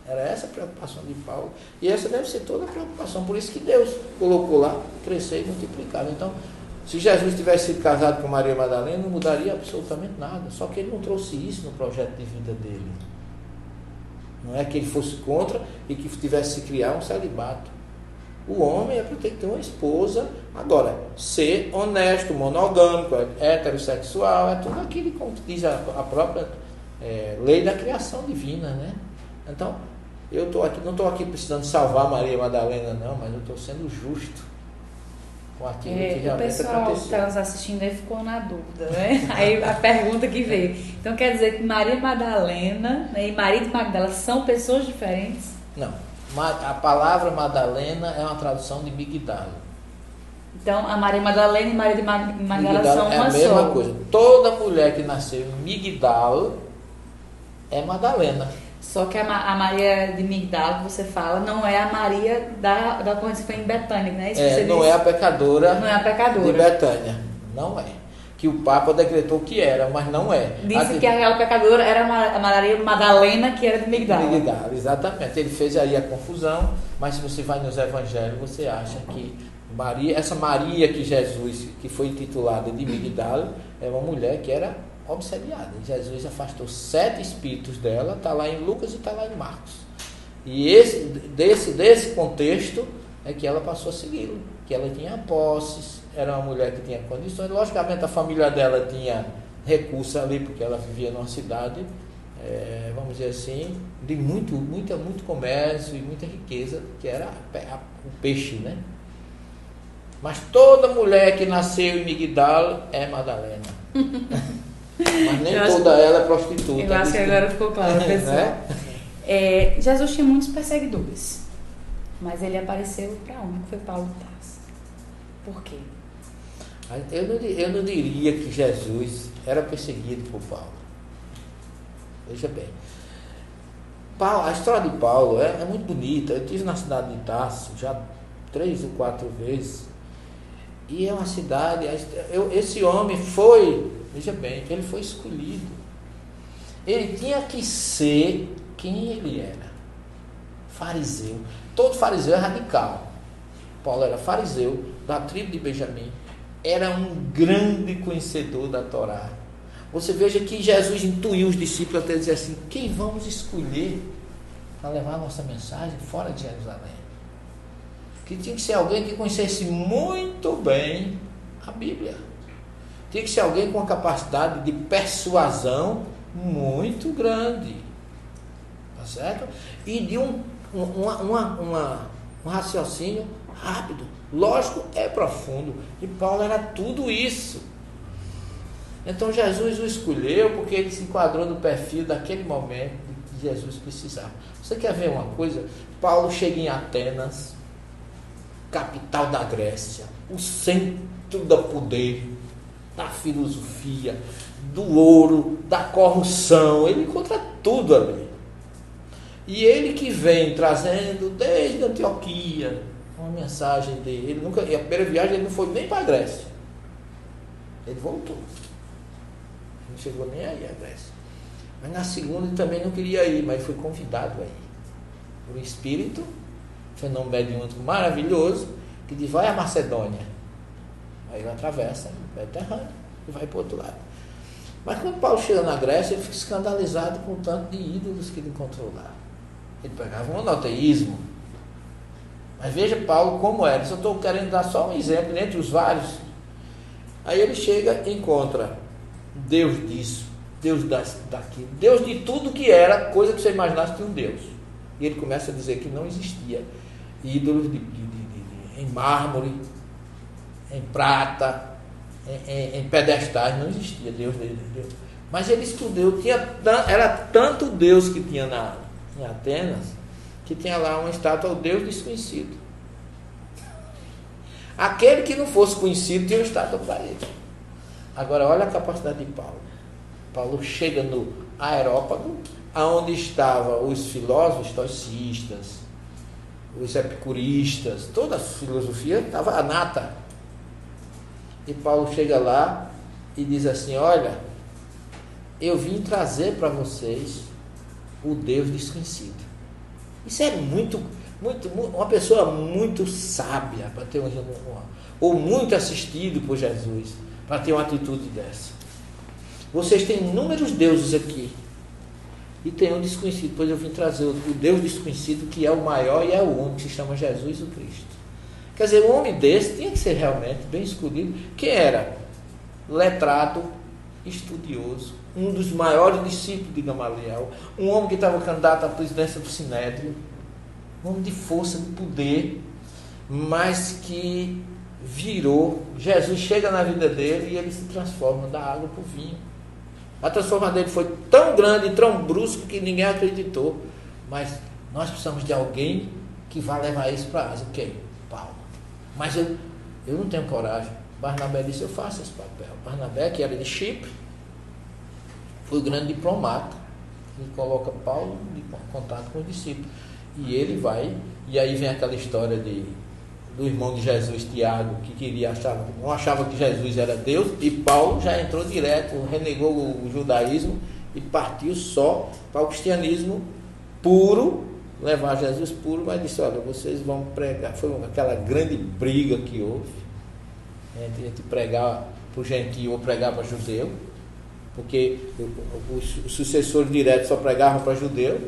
[SPEAKER 2] Era essa a preocupação de Paulo. E essa deve ser toda a preocupação. Por isso que Deus colocou lá crescer e multiplicar. Então, se Jesus tivesse sido casado com Maria Madalena, não mudaria absolutamente nada. Só que ele não trouxe isso no projeto de vida dele. Não é que ele fosse contra e que tivesse que criar um celibato. O homem é para ter que ter uma esposa. Agora, ser honesto, monogâmico, heterossexual, é tudo aquilo como diz a própria lei da criação divina, né? Então, eu não estou aqui precisando salvar Maria Madalena, não, mas eu estou sendo justo com aquilo que realmente aconteceu.
[SPEAKER 1] O pessoal que está nos assistindo aí ficou na dúvida, né? Aí a pergunta que veio. Então quer dizer que Maria Madalena, né, e Maria de Magdala são pessoas diferentes?
[SPEAKER 2] Não. A palavra Madalena é uma tradução de Migdala.
[SPEAKER 1] Então a Maria Madalena e Maria de Magdala são uma só. É a
[SPEAKER 2] mesma coisa. Toda mulher que nasceu em Migdala é Madalena.
[SPEAKER 1] Só que a Maria de Migdala, que você fala, não é a Maria da ocorrência que foi em Betânia, né? Isso você
[SPEAKER 2] não
[SPEAKER 1] disse?
[SPEAKER 2] É a pecadora.
[SPEAKER 1] Não é a pecadora
[SPEAKER 2] de Betânia. Não é. Que o Papa decretou que era, mas não é.
[SPEAKER 1] Disse que aquela pecadora era a Maria Madalena, que era de Migdala.
[SPEAKER 2] Migdala, exatamente. Ele fez aí a confusão, mas se você vai nos evangelhos, você acha que essa Maria que Jesus, que foi intitulada de Migdala, é uma mulher que era obsediada. Jesus afastou 7 espíritos dela, está lá em Lucas e está lá em Marcos. E desse contexto é que ela passou a segui-lo, que ela tinha posses, era uma mulher que tinha condições. Logicamente a família dela tinha recursos ali, porque ela vivia numa cidade, vamos dizer assim, de muito comércio e muita riqueza, que era o peixe, né? Mas toda mulher que nasceu em Migdala é Madalena. Mas nem toda ela é prostituta.
[SPEAKER 1] Eu acho que agora ficou claro, pessoal. Né? Jesus tinha muitos perseguidores, mas ele apareceu para um, que foi Paulo de Tarso. Por quê?
[SPEAKER 2] Eu não diria que Jesus era perseguido por Paulo. Veja bem. A história de Paulo é muito bonita. Eu estive na cidade de Tarso já 3 ou 4 vezes. E é uma cidade... Esse homem foi... Veja bem, ele foi escolhido. Ele tinha que ser quem ele era. Fariseu. Todo fariseu é radical. Paulo era fariseu, da tribo de Benjamim. Era um grande conhecedor da Torá. Você veja que Jesus intuiu os discípulos até dizer assim: quem vamos escolher para levar a nossa mensagem fora de Jerusalém? Que tinha que ser alguém que conhecesse muito bem a Bíblia. Tinha que ser alguém com uma capacidade de persuasão muito grande. Tá certo? E de um raciocínio rápido. Lógico, é profundo. E Paulo era tudo isso. Então Jesus o escolheu porque ele se enquadrou no perfil daquele momento que Jesus precisava. Você quer ver uma coisa? Paulo chega em Atenas, capital da Grécia, o centro do poder, da filosofia, do ouro, da corrupção. Ele encontra tudo ali. E ele que vem trazendo desde Antioquia uma mensagem dele. A primeira viagem ele não foi nem para a Grécia. Ele voltou. Não chegou nem aí à Grécia. Mas na segunda ele também não queria ir, mas foi convidado a ir. Por um espírito, fenômeno mediúnico maravilhoso, que diz: vai à Macedônia. Aí ele atravessa o Mediterrâneo e vai para o outro lado. Mas quando Paulo chega na Grécia, ele fica escandalizado com o tanto de ídolos que ele encontrou lá. Ele pegava um monoteísmo. Mas veja Paulo como era. Eu estou querendo dar só um exemplo entre os vários. Aí ele chega e encontra Deus disso, Deus daquilo, Deus de tudo que era, coisa que você imaginasse que um Deus. E ele começa a dizer que não existia ídolos em mármore, em prata, em pedestais, não existia Deus. Mas ele estudou, era tanto Deus que tinha em Atenas, que tinha lá uma estátua ao Deus desconhecido. Aquele que não fosse conhecido tinha uma estátua para ele. Agora olha a capacidade de Paulo. Paulo chega no Areópago, onde estavam os filósofos estoicistas, os epicuristas, toda a filosofia estava a nata. E Paulo chega lá e diz assim: olha, eu vim trazer para vocês o Deus desconhecido. Isso é uma pessoa muito sábia para ter ou muito assistido por Jesus para ter uma atitude dessa. Vocês têm inúmeros deuses aqui e tem um desconhecido, pois eu vim trazer o Deus desconhecido, que é o maior e é o único, que se chama Jesus o Cristo. Quer dizer, um homem desse tinha que ser realmente bem escolhido, que era letrado, estudioso, um dos maiores discípulos de Gamaliel, um homem que estava candidato à presidência do Sinédrio, um homem de força, de poder, mas que virou, Jesus chega na vida dele e ele se transforma da água para o vinho. A transformação dele foi tão grande e tão brusco que ninguém acreditou, mas nós precisamos de alguém que vá levar isso para Ásia. Quem? Paulo. Mas eu não tenho coragem. Barnabé disse, eu faço esse papel. Barnabé, que era de Chipre, foi o grande diplomata, que coloca Paulo em contato com os discípulos. E ele vai, e aí vem aquela história do irmão de Jesus, Tiago, que não achava que Jesus era Deus, e Paulo já entrou direto, renegou o judaísmo e partiu só para o cristianismo puro, levar Jesus puro, mas disse, olha, vocês vão pregar. Foi aquela grande briga que houve entre pregar para o gentio ou pregar para judeu, porque os sucessores diretos só pregavam para judeu.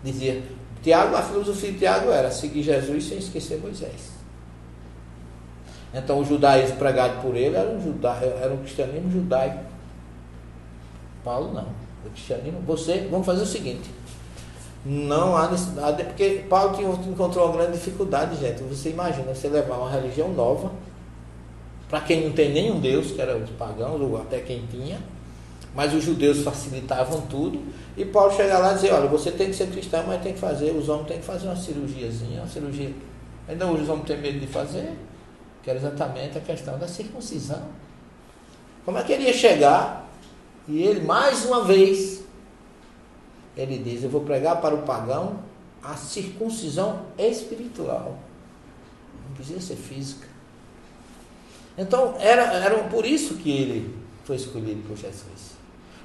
[SPEAKER 2] Dizia, Tiago, a filosofia de Tiago era seguir Jesus sem esquecer Moisés. Então o judaísmo pregado por ele era um cristianismo judaico. Paulo não. O cristianismo, vamos fazer o seguinte, não há necessidade, porque Paulo encontrou uma grande dificuldade, gente. Você imagina, você levar uma religião nova para quem não tem nenhum Deus, que eram os pagãos, ou até quem tinha, mas os judeus facilitavam tudo, e Paulo chega lá e dizer, olha, você tem que ser cristão, mas tem que fazer, os homens têm que fazer uma cirurgiazinha, ainda hoje os homens têm medo de fazer, que era exatamente a questão da circuncisão. Como é que ele ia chegar? E ele, mais uma vez, ele diz, eu vou pregar para o pagão a circuncisão espiritual, não precisa ser física. Então, era por isso que ele foi escolhido por Jesus.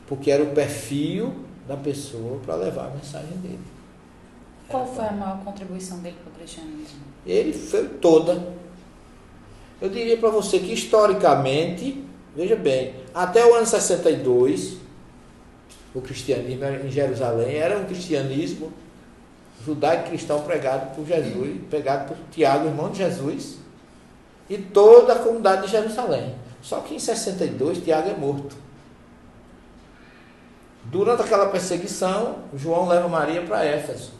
[SPEAKER 2] Porque era o perfil da pessoa para levar a mensagem dele.
[SPEAKER 1] Qual foi a maior contribuição dele para o cristianismo?
[SPEAKER 2] Ele foi toda. Eu diria para você que, historicamente, veja bem, até o ano 62, o cristianismo em Jerusalém era um cristianismo judaico-cristão pregado por Jesus, pregado por Tiago, irmão de Jesus, e toda a comunidade de Jerusalém. Só que em 62 Tiago é morto. Durante aquela perseguição, João leva Maria para Éfeso.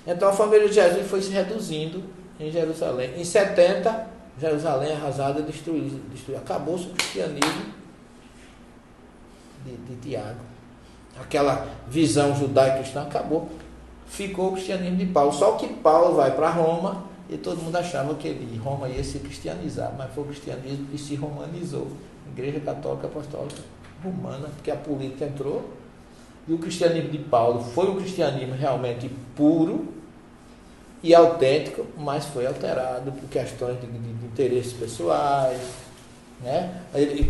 [SPEAKER 2] Então a família de Jesus foi se reduzindo em Jerusalém. Em 70, Jerusalém arrasada, destruída. Acabou-se o cristianismo de Tiago. Aquela visão judaico-cristã acabou. Ficou o cristianismo de Paulo. Só que Paulo vai para Roma, e todo mundo achava que Roma ia se cristianizar, mas foi o cristianismo que se romanizou. Igreja Católica Apostólica Romana, porque a política entrou, e o cristianismo de Paulo foi um cristianismo realmente puro e autêntico, mas foi alterado por questões de interesses pessoais, né?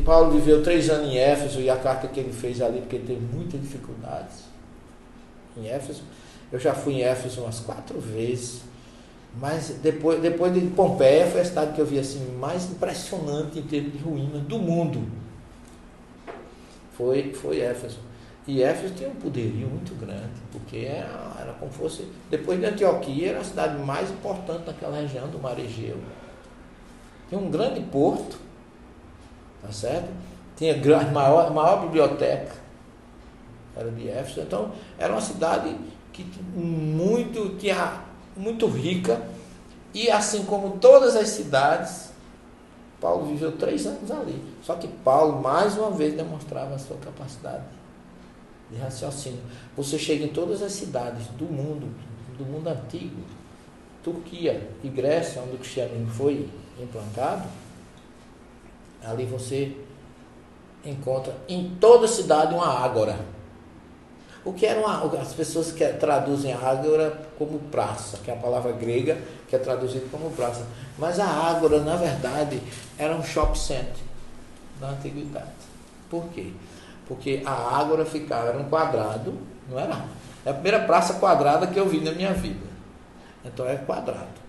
[SPEAKER 2] Paulo viveu 3 anos em Éfeso, e a carta que ele fez ali, porque ele teve muitas dificuldades em Éfeso. Eu já fui em Éfeso umas 4 vezes. Mas depois de Pompeia, foi a cidade que eu vi assim, mais impressionante em termos de ruínas do mundo. Foi Éfeso. E Éfeso tinha um poderio muito grande, porque era como fosse, depois de Antioquia, era a cidade mais importante daquela região do Mar Egeu. Tinha um grande porto, tá certo? Tinha a maior biblioteca, era de Éfeso. Então, era uma cidade que tinha muito rica, e assim como todas as cidades, Paulo viveu 3 anos ali. Só que Paulo, mais uma vez, demonstrava a sua capacidade de raciocínio. Você chega em todas as cidades do mundo antigo, Turquia e Grécia, onde o cristianismo foi implantado, ali você encontra em toda cidade uma ágora. O que era as pessoas que traduzem a ágora como praça, que é a palavra grega que é traduzida como praça. Mas a ágora, na verdade, era um shopping center da antiguidade. Por quê? Porque a ágora era um quadrado, não era? É a primeira praça quadrada que eu vi na minha vida. Então é quadrado.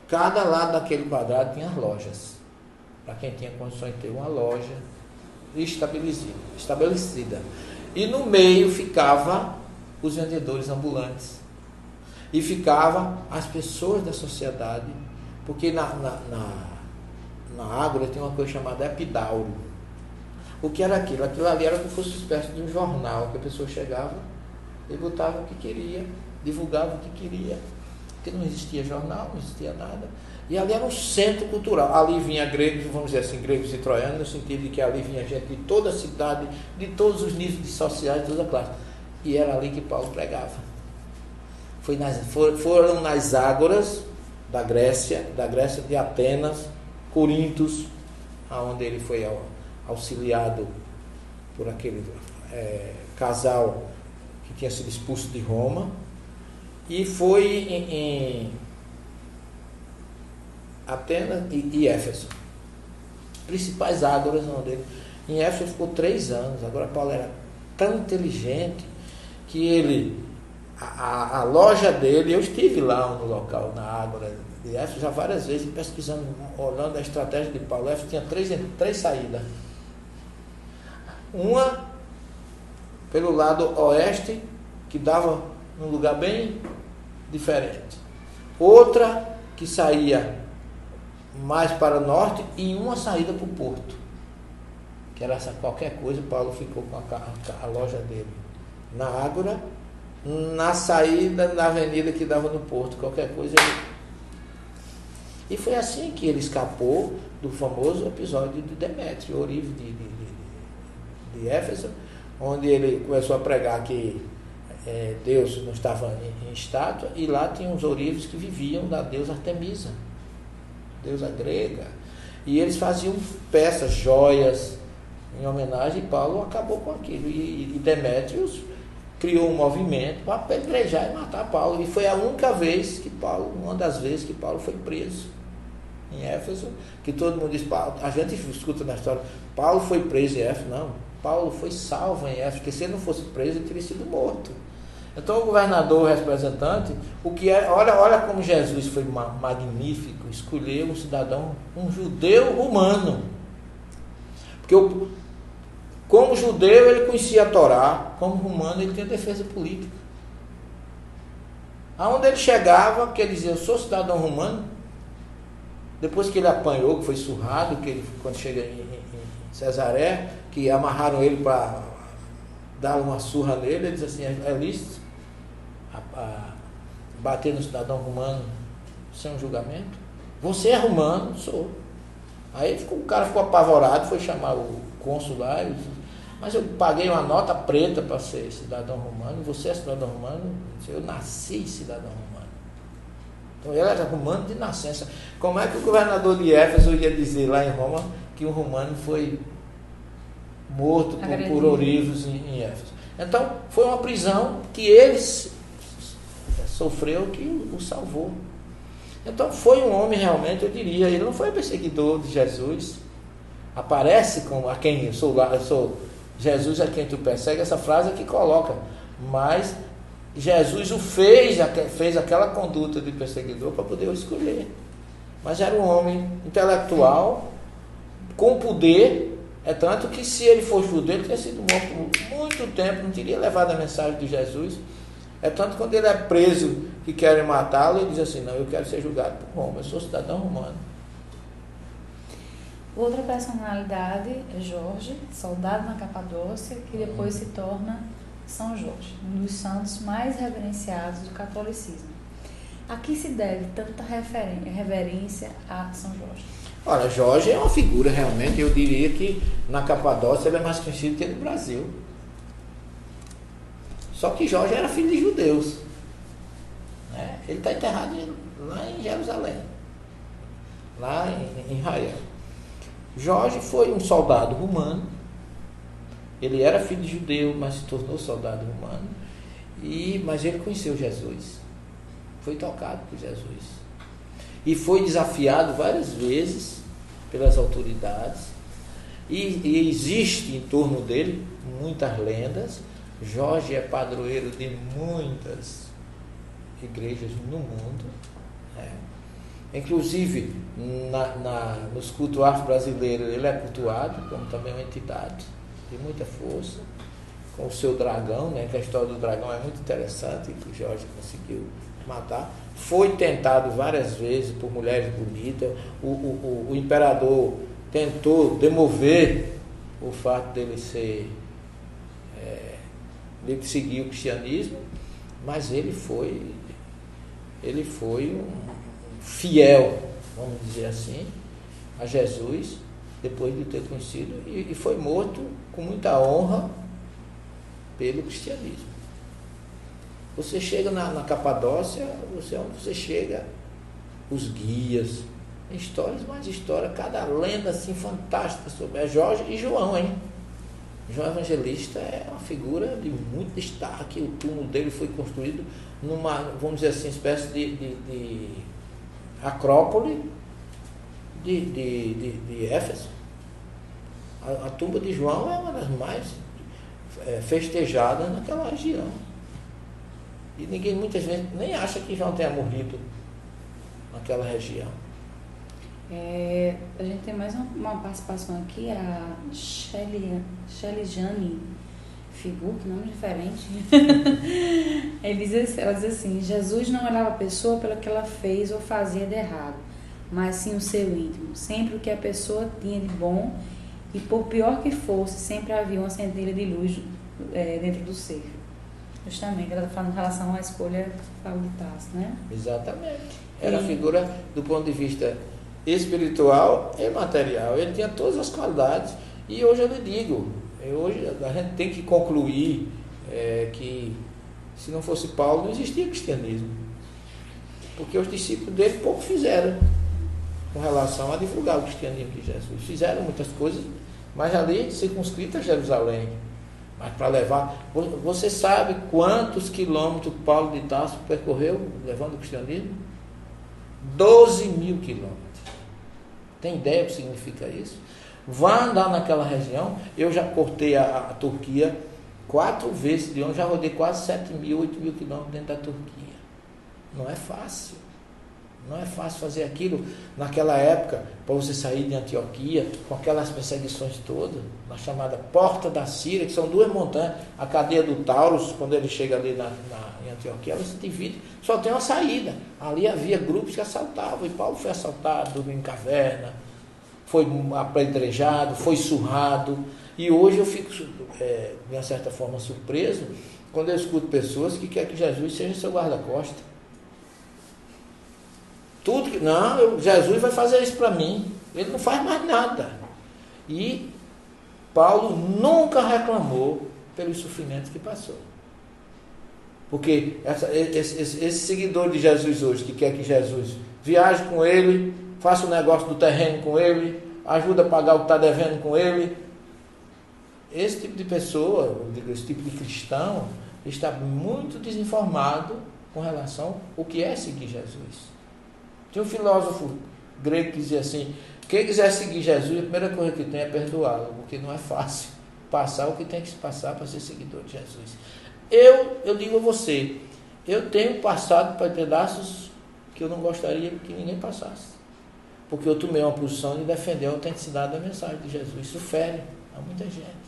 [SPEAKER 2] Cada lado daquele quadrado tinha lojas. Para quem tinha condições de ter uma loja estabelecida. E no meio ficava os vendedores ambulantes. E ficava as pessoas da sociedade Porque na Ágora tem uma coisa chamada epidauro. O que era aquilo? Aquilo ali era como se fosse uma espécie de um jornal, que a pessoa chegava e botava o que queria, divulgava o que queria, porque não existia jornal, não existia nada. E ali era um centro cultural. Ali vinha gregos, vamos dizer assim, gregos e troianos, no sentido de que ali vinha gente de toda a cidade, de todos os níveis sociais, de toda a classe. E era ali que Paulo pregava. Foram nas ágoras da Grécia de Atenas, Corintos, onde ele foi auxiliado por aquele casal que tinha sido expulso de Roma, e foi em Atenas e Éfeso, principais ágoras onde ele. Em Éfeso ficou 3 anos. Agora Paulo era tão inteligente que ele, a loja dele, eu estive lá no local, na ágora de Éfeso, já várias vezes, pesquisando, olhando a estratégia de Paulo. Éfeso tinha três saídas. Uma pelo lado oeste, que dava num lugar bem diferente. Outra que saía mais para o norte, e uma saída para o porto. Que era qualquer coisa, Paulo ficou com a loja dele na Ágora, na saída da avenida que dava no porto, qualquer coisa ele... E foi assim que ele escapou do famoso episódio de Demétrio, ourive de Éfeso, onde ele começou a pregar que Deus não estava em estátua, e lá tinha os ourives que viviam da deusa Artemisa, deusa grega, e eles faziam peças, joias, em homenagem, e Paulo acabou com aquilo, e Demétrios criou um movimento para apedrejar e matar Paulo, e foi a única vez que Paulo, uma das vezes que Paulo foi preso em Éfeso, que todo mundo diz, a gente escuta na história, Paulo foi preso em Éfeso. Não, Paulo foi salvo em Éfeso, porque se ele não fosse preso, ele teria sido morto. Então o governador, o representante, olha como Jesus foi magnífico, escolheu um cidadão, um judeu romano, porque como judeu ele conhecia a Torá, como romano ele tinha defesa política. Aonde ele chegava, que ele dizia, eu sou cidadão romano, depois que ele apanhou, que foi surrado, que ele, quando chega em Cesareia, que amarraram ele para dar uma surra nele, ele diz assim, é lícito bater no cidadão romano sem um julgamento? Você é romano? Sou. Aí o cara ficou apavorado, foi chamar o cônsul lá, e disse, mas eu paguei uma nota preta para ser cidadão romano, você é cidadão romano? Eu nasci cidadão romano. Então ele era romano de nascença. Como é que o governador de Éfeso ia dizer lá em Roma que um romano foi morto por ourivos em Éfeso? Então foi uma prisão que ele sofreu, que o salvou. Então foi um homem realmente, eu diria, ele não foi perseguidor de Jesus. Aparece como a quem eu sou Jesus a quem tu persegue, essa frase é que coloca, mas Jesus o fez aquela conduta de perseguidor para poder o escolher. Mas era um homem intelectual, com poder, é tanto que se ele fosse judeu, ele teria sido morto por muito tempo, não teria levado a mensagem de Jesus. É tanto que quando ele é preso, que querem matá-lo, ele diz assim, não, eu quero ser julgado por Roma, eu sou cidadão romano.
[SPEAKER 1] Outra personalidade é Jorge, soldado na Capadócia, que depois se torna São Jorge, um dos santos mais reverenciados do catolicismo. A que se deve tanta reverência a São Jorge?
[SPEAKER 2] Olha, Jorge é uma figura realmente, eu diria que na Capadócia ele é mais conhecido que no Brasil. Só que Jorge era filho de judeus, né? Ele está enterrado lá em Jerusalém, lá em Israel. Jorge foi um soldado romano. Ele era filho de judeu, mas se tornou soldado romano. Mas ele conheceu Jesus. Foi tocado por Jesus. E foi desafiado várias vezes pelas autoridades. E existe em torno dele muitas lendas. Jorge é padroeiro de muitas igrejas no mundo. Inclusive, nos cultos afro-brasileiros, ele é cultuado como também uma entidade de muita força, com o seu dragão, né, que a história do dragão é muito interessante, que o Jorge conseguiu matar. Foi tentado várias vezes por mulheres bonitas. O imperador tentou demover o fato dele de seguir o cristianismo, mas ele foi um fiel, vamos dizer assim, a Jesus, depois de ter conhecido, e foi morto com muita honra pelo cristianismo. Você chega na Capadócia, onde você chega, os guias, histórias, mais história, cada lenda assim fantástica sobre Jorge e João, hein? João Evangelista é uma figura de muito destaque. O túmulo dele foi construído numa, vamos dizer assim, espécie de acrópole de Éfeso. A tumba de João é uma das mais festejadas naquela região. E ninguém muitas vezes nem acha que João tenha morrido naquela região.
[SPEAKER 1] A gente tem mais uma participação aqui, a Shelly Jane Figu, que nome diferente. Ela diz assim: Jesus não olhava a pessoa pelo que ela fez ou fazia de errado, mas sim o seu íntimo. Sempre o que a pessoa tinha de bom, e por pior que fosse, sempre havia uma centelha de luz dentro do ser. Justamente, ela está falando em relação à escolha de Paulo de Tarso, né?
[SPEAKER 2] Exatamente. Era a figura do ponto de vista espiritual e material. Ele tinha todas as qualidades. E hoje eu lhe digo, hoje a gente tem que concluir que se não fosse Paulo, não existia cristianismo. Porque os discípulos dele pouco fizeram com relação a divulgar o cristianismo de Jesus. Fizeram muitas coisas, mas ali circunscrita a Jerusalém. Mas para levar... Você sabe quantos quilômetros Paulo de Tarso percorreu levando o cristianismo? 12.000 quilômetros. Tem ideia do que significa isso? Vá andar naquela região. Eu já cortei a Turquia 4 vezes de onde já rodei quase 7.000, 8.000 quilômetros dentro da Turquia. Não é fácil. Não é fácil fazer aquilo naquela época, para você sair de Antioquia, com aquelas perseguições todas, na chamada Porta da Síria, que são 2 montanhas, a cadeia do Taurus, quando ele chega ali em Antioquia, ela se divide, só tem uma saída. Ali havia grupos que assaltavam, e Paulo foi assaltado, dormiu em caverna, foi apedrejado, foi surrado, e hoje eu fico, de uma certa forma, surpreso, quando eu escuto pessoas que querem que Jesus seja seu guarda-costas. Jesus vai fazer isso para mim. Ele não faz mais nada. E Paulo nunca reclamou pelos sofrimentos que passou. Porque esse seguidor de Jesus hoje, que quer que Jesus viaje com ele, faça o negócio do terreno com ele, ajuda a pagar o que está devendo com ele, esse tipo de pessoa, esse tipo de cristão, está muito desinformado com relação ao que é seguir Jesus. Tinha um filósofo grego que dizia assim: quem quiser seguir Jesus, a primeira coisa que tem é perdoá-lo, porque não é fácil passar o que tem que se passar para ser seguidor de Jesus. Eu digo a você, eu tenho passado para pedaços que eu não gostaria que ninguém passasse, porque eu tomei uma posição de defender a autenticidade da mensagem de Jesus. Isso fere a muita gente.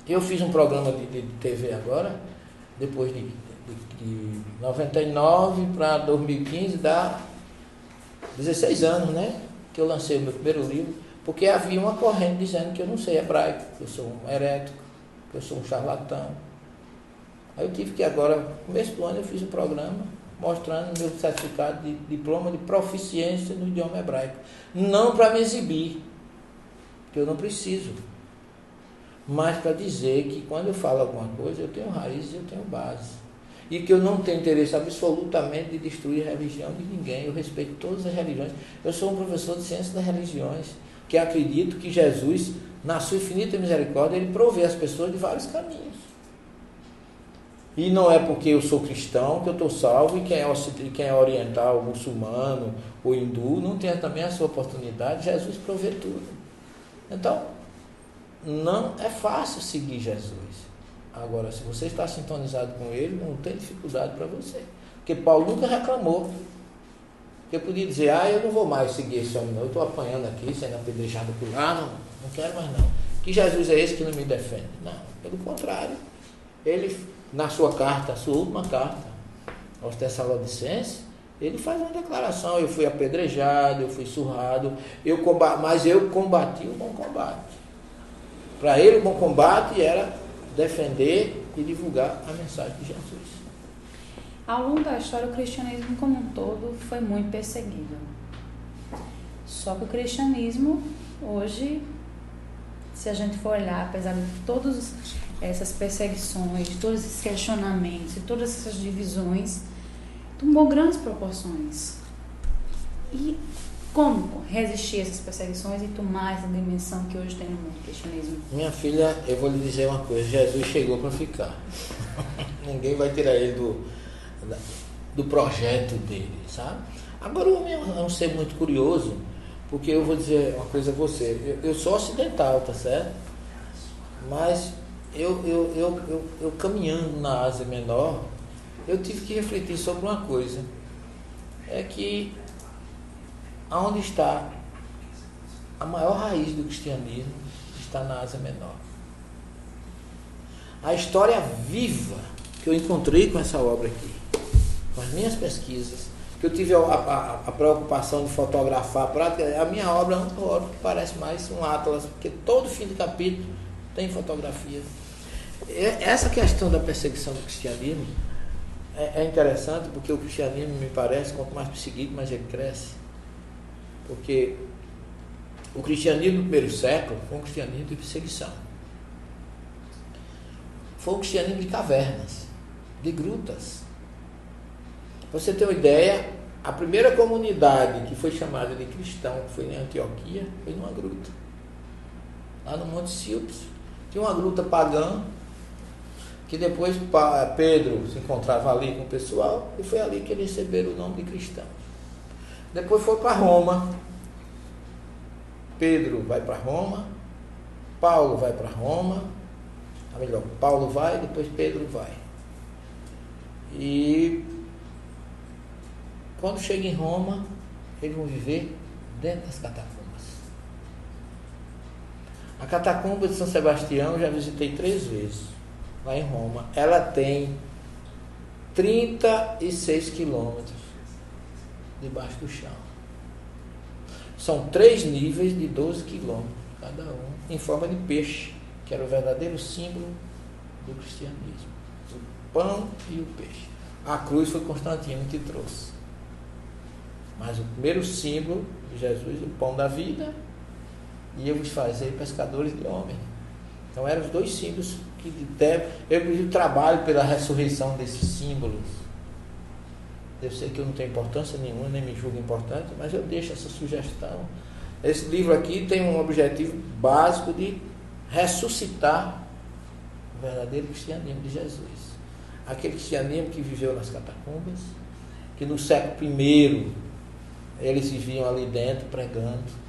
[SPEAKER 2] Eu fiz um programa de TV agora, depois de 99 para 2015, dá 16 anos, né? Que eu lancei o meu primeiro livro, porque havia uma corrente dizendo que eu não sei hebraico, que eu sou um herético, que eu sou um charlatão. Aí eu tive que agora, no começo do ano, eu fiz um programa mostrando meu certificado de diploma de proficiência no idioma hebraico. Não para me exibir, porque eu não preciso, mas para dizer que quando eu falo alguma coisa, eu tenho raízes e eu tenho base. E que eu não tenho interesse absolutamente de destruir a religião de ninguém. Eu respeito todas as religiões. Eu sou um professor de ciência das religiões, que acredito que Jesus, na sua infinita misericórdia, ele provê as pessoas de vários caminhos. E não é porque eu sou cristão que eu estou salvo, e quem é oriental, muçulmano ou hindu, não tem também a sua oportunidade. Jesus provê tudo. Então, não é fácil seguir Jesus. Agora, se você está sintonizado com ele, não tem dificuldade para você. Porque Paulo nunca reclamou. Eu podia dizer, eu não vou mais seguir esse homem não, eu estou apanhando aqui, sendo apedrejado por lá, não quero mais não. que Jesus é esse que não me defende. Não, pelo contrário. Ele, na sua carta, a sua última carta, aos Tessalonicenses, ele faz uma declaração: eu fui apedrejado, eu fui surrado, mas eu combati o bom combate. Para ele, o bom combate era defender e divulgar a mensagem de Jesus.
[SPEAKER 1] Ao longo da história, o cristianismo como um todo foi muito perseguido. Só que o cristianismo, hoje, se a gente for olhar, apesar de todas essas perseguições, de todos esses questionamentos, de todas essas divisões, tomou grandes proporções. E como resistir a essas perseguições e tomar essa dimensão que hoje tem no mundo do cristianismo?
[SPEAKER 2] Minha filha, eu vou lhe dizer uma coisa: Jesus chegou para ficar. Ninguém vai tirar ele do projeto dele, sabe? Agora, o homem é um ser muito curioso, porque eu vou dizer uma coisa a você: eu sou ocidental, tá certo? Mas eu caminhando na Ásia Menor, eu tive que refletir sobre uma coisa: é que aonde está a maior raiz do cristianismo está na Ásia Menor. A história viva que eu encontrei com essa obra aqui, com as minhas pesquisas, que eu tive a preocupação de fotografar a prática, a minha obra é uma obra que parece mais um atlas, porque todo fim de capítulo tem fotografia. Essa questão da perseguição do cristianismo é interessante, porque o cristianismo, me parece, quanto mais perseguido, mais ele cresce. Porque o cristianismo do primeiro século foi um cristianismo de perseguição. Foi um cristianismo de cavernas, de grutas. Para você ter uma ideia, a primeira comunidade que foi chamada de cristão, que foi em Antioquia, foi numa gruta. Lá no Monte Silves. Tinha uma gruta pagã, que depois Pedro se encontrava ali com o pessoal, e foi ali que eles receberam o nome de cristãos. Depois foi para Roma. Pedro vai para Roma, Paulo vai para Roma, ou melhor, Paulo vai, depois Pedro vai. E quando chega em Roma, eles vão viver dentro das catacumbas. A catacumba de São Sebastião eu já visitei 3 vezes, lá em Roma. Ela tem 36 quilômetros debaixo do chão. São 3 níveis de 12 quilômetros, cada um, em forma de peixe, que era o verdadeiro símbolo do cristianismo. O pão e o peixe. A cruz foi Constantino que trouxe. Mas o primeiro símbolo de Jesus, o pão da vida, e eu vos fazei pescadores de homens. Então eram os 2 símbolos que devem. Eu inclusive trabalho pela ressurreição desses símbolos. Eu sei que eu não tenho importância nenhuma, nem me julgo importante, mas eu deixo essa sugestão. Esse livro aqui tem um objetivo básico de ressuscitar o verdadeiro cristianismo de Jesus. Aquele cristianismo que viveu nas catacumbas, que no século I eles viviam ali dentro pregando.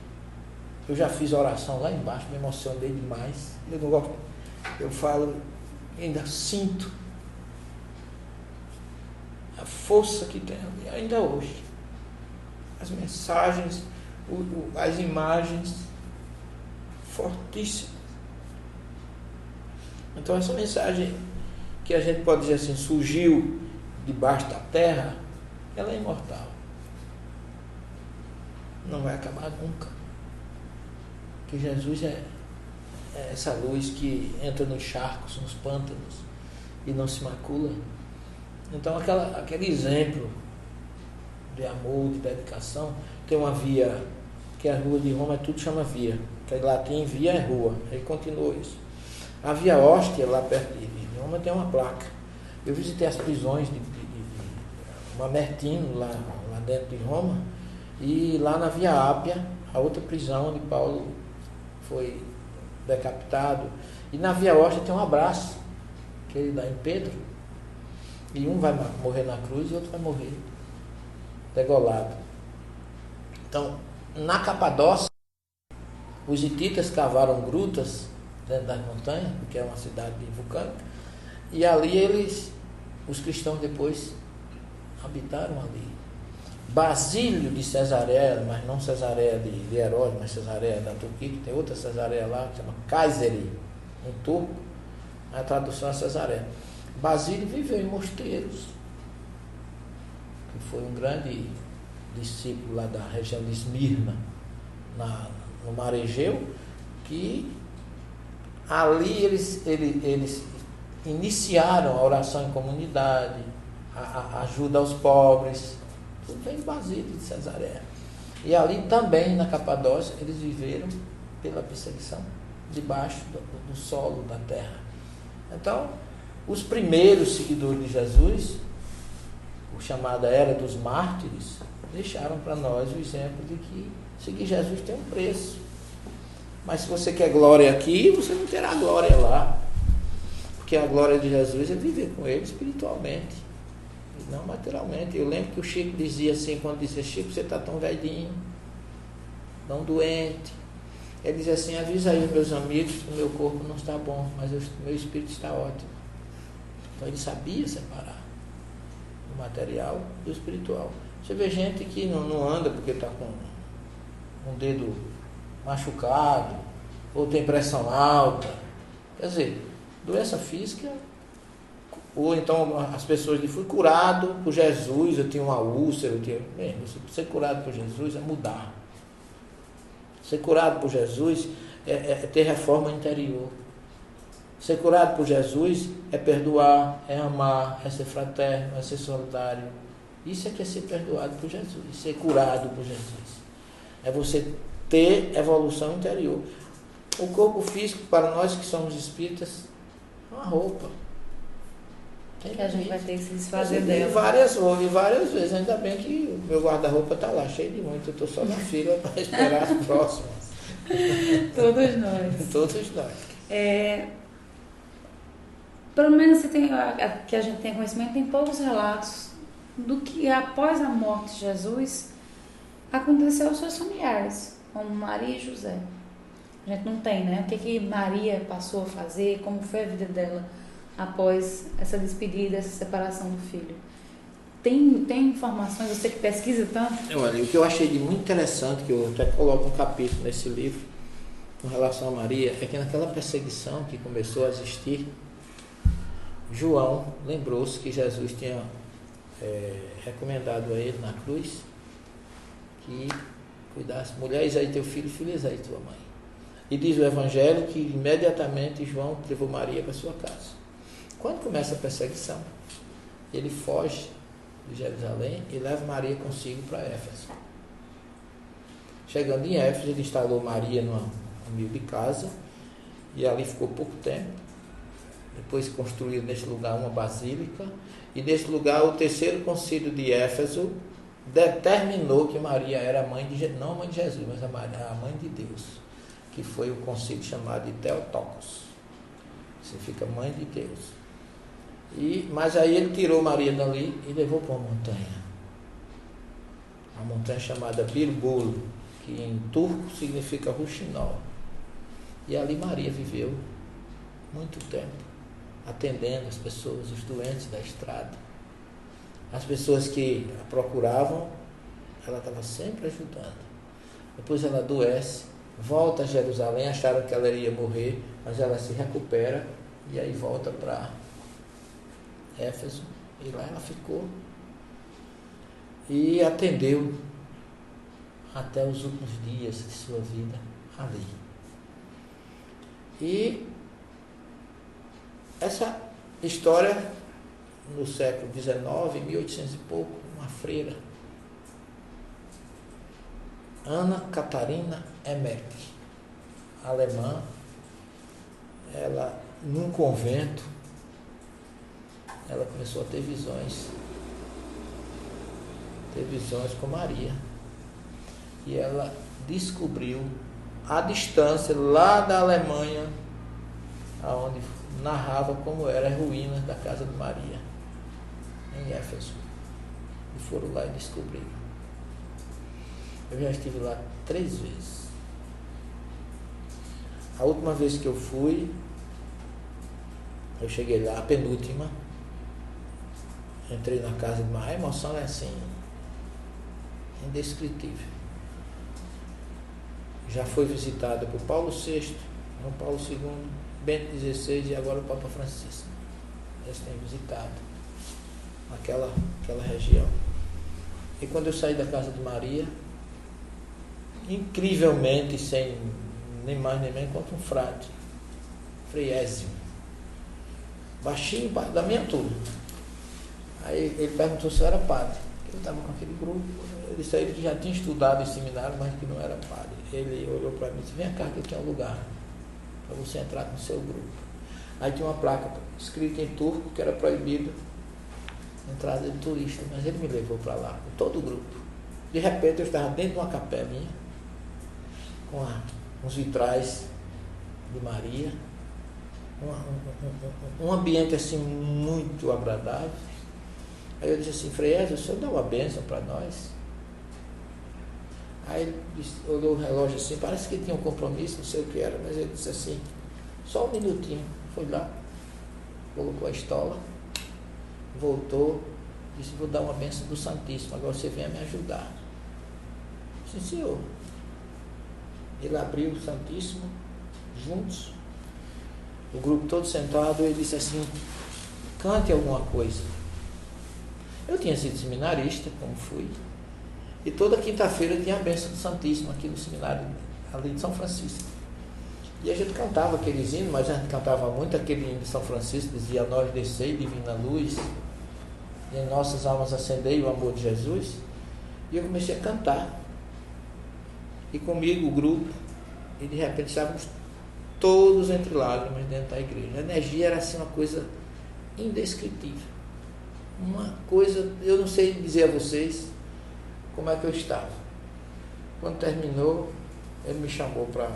[SPEAKER 2] Eu já fiz oração lá embaixo, me emocionei demais. Eu não gosto, eu falo, ainda sinto a força que tem ali, ainda hoje. As mensagens, as imagens fortíssimas. Então essa mensagem que a gente pode dizer assim, surgiu debaixo da terra, ela é imortal. Não vai acabar nunca. Que Jesus é essa luz que entra nos charcos, nos pântanos e não se macula. Então aquele exemplo de amor, de dedicação, tem uma via, que a rua de Roma tudo chama via, que em latim via é rua, aí continua isso. A Via Ostia, lá perto de Roma, tem uma placa. Eu visitei as prisões de Mamertino, lá dentro de Roma, e lá na Via Ápia, a outra prisão onde Paulo foi decapitado. E na Via Ostia tem um abraço que ele dá em Pedro. E um vai morrer na cruz e outro vai morrer degolado. Então, na Capadócia, os hititas cavaram grutas dentro das montanhas, porque é uma cidade vulcânica, e ali os cristãos depois habitaram ali. Basílio de Cesareia, mas não Cesareia de Herodes, mas Cesareia da Turquia, que tem outra Cesareia lá, que chama Kayseri, um turco, a tradução é Cesareia. Basílio viveu em mosteiros, que foi um grande discípulo lá da região de Esmirna, no Mar Egeu, que ali eles iniciaram a oração em comunidade, a ajuda aos pobres, tudo vem de Basílio de Cesareia. E ali também, na Capadócia, eles viveram pela perseguição, debaixo do solo da terra. Então, os primeiros seguidores de Jesus, o chamada Era dos Mártires, deixaram para nós o exemplo de que seguir Jesus tem um preço. Mas se você quer glória aqui, você não terá glória lá. Porque a glória de Jesus é viver com Ele espiritualmente, e não materialmente. Eu lembro que o Chico dizia assim, quando dizia: Chico, você está tão velhinho, tão doente. Ele dizia assim: avisa aí os meus amigos que o meu corpo não está bom, mas o meu espírito está ótimo. Então ele sabia separar o material do espiritual. Você vê gente que não anda porque está com um dedo machucado, ou tem pressão alta. Quer dizer, doença física, ou então as pessoas que fui curado por Jesus, eu tinha uma úlcera, ser curado por Jesus é mudar. Ser curado por Jesus é ter reforma interior. Ser curado por Jesus é perdoar, é amar, é ser fraterno, é ser solidário. Isso é que é ser perdoado por Jesus, ser curado por Jesus. É você ter evolução interior. O corpo físico, para nós que somos espíritas, é uma roupa.
[SPEAKER 1] Que a gente vai ter que se desfazer dela.
[SPEAKER 2] E várias vezes. Ainda bem que o meu guarda-roupa está lá, cheio de muito. Eu estou só na fila para esperar as próximas.
[SPEAKER 1] Todos nós.
[SPEAKER 2] Todos nós.
[SPEAKER 1] Pelo menos que a gente tem conhecimento, tem poucos relatos do que após a morte de Jesus aconteceu aos seus familiares, como Maria e José. A gente não tem, né? O que Maria passou a fazer, como foi a vida dela após essa despedida, essa separação do filho. Tem informações, você que pesquisa tanto?
[SPEAKER 2] Olha, o que eu achei de muito interessante, que eu até coloco um capítulo nesse livro, com relação a Maria, é que naquela perseguição que começou a existir, João lembrou-se que Jesus tinha recomendado a ele na cruz que cuidasse: mulheres aí teu filho, filhas aí tua mãe. E diz o Evangelho que imediatamente João levou Maria para sua casa. Quando começa a perseguição, ele foge de Jerusalém e leva Maria consigo para Éfeso. Chegando em Éfeso, ele instalou Maria numa humilde casa e ali ficou pouco tempo. Depois construíram neste lugar uma basílica, e neste lugar o terceiro concílio de Éfeso determinou que Maria era a mãe de, não a mãe de Jesus, mas a mãe de Deus, que foi o concílio chamado de Theotokos, significa mãe de Deus. Mas aí ele tirou Maria dali e levou para uma montanha chamada Birbul, que em turco significa Ruxinol. E ali Maria viveu muito tempo, atendendo as pessoas, os doentes da estrada. As pessoas que a procuravam, ela estava sempre ajudando. Depois ela adoece, volta a Jerusalém, acharam que ela iria morrer, mas ela se recupera e aí volta para Éfeso, e lá ela ficou e atendeu até os últimos dias de sua vida ali. E essa história, no século XIX, 1800 e pouco, uma freira, Ana Catarina Emmerich, alemã, ela, num convento, ela começou a ter visões com Maria. E ela descobriu a distância lá da Alemanha, aonde narrava como era as ruínas da casa de Maria, em Éfeso. E foram lá e descobriram. Eu já estive lá 3 vezes. A última vez que eu fui, eu cheguei lá, a penúltima, entrei na casa de Maria. A emoção é assim, indescritível. Já foi visitada por Paulo VI, João Paulo II, Bento XVI e agora o Papa Francisco. Eles têm visitado aquela região. E quando eu saí da casa de Maria, incrivelmente, sem nem mais nem menos, encontro um frade, Frei Ézio, baixinho, da minha turma. Aí ele perguntou se eu era padre. Eu estava com aquele grupo. Eu disse a ele que já tinha estudado em seminário, mas que não era padre. Ele olhou para mim e disse: vem cá que eu tenho um lugar para você entrar no seu grupo. Aí tinha uma placa escrita em turco que era proibido a entrada de turista, mas ele me levou para lá, com todo o grupo. De repente eu estava dentro de uma capelinha, com uns vitrais de Maria, um ambiente assim muito agradável. Aí eu disse assim: Frei Ézio, o senhor dá uma bênção para nós? Aí ele olhou o relógio assim, parece que tinha um compromisso, não sei o que era, mas ele disse assim: só um minutinho. Foi lá, colocou a estola, voltou, disse: vou dar uma bênção do Santíssimo, agora você venha me ajudar. Sim, senhor. Ele abriu o Santíssimo, juntos, o grupo todo sentado, ele disse assim: cante alguma coisa. Eu tinha sido seminarista, como fui, e toda quinta-feira tinha a bênção do Santíssimo aqui no seminário, ali de São Francisco. E a gente cantava aqueles hinos, mas a gente cantava muito aquele hino de São Francisco, dizia: nós descei, divina luz, e em nossas almas acendei o amor de Jesus. E eu comecei a cantar. E comigo o grupo, e de repente estávamos todos entre lágrimas dentro da igreja. A energia era assim uma coisa indescritível. Uma coisa, eu não sei dizer a vocês como é que eu estava. Quando terminou, ele me chamou para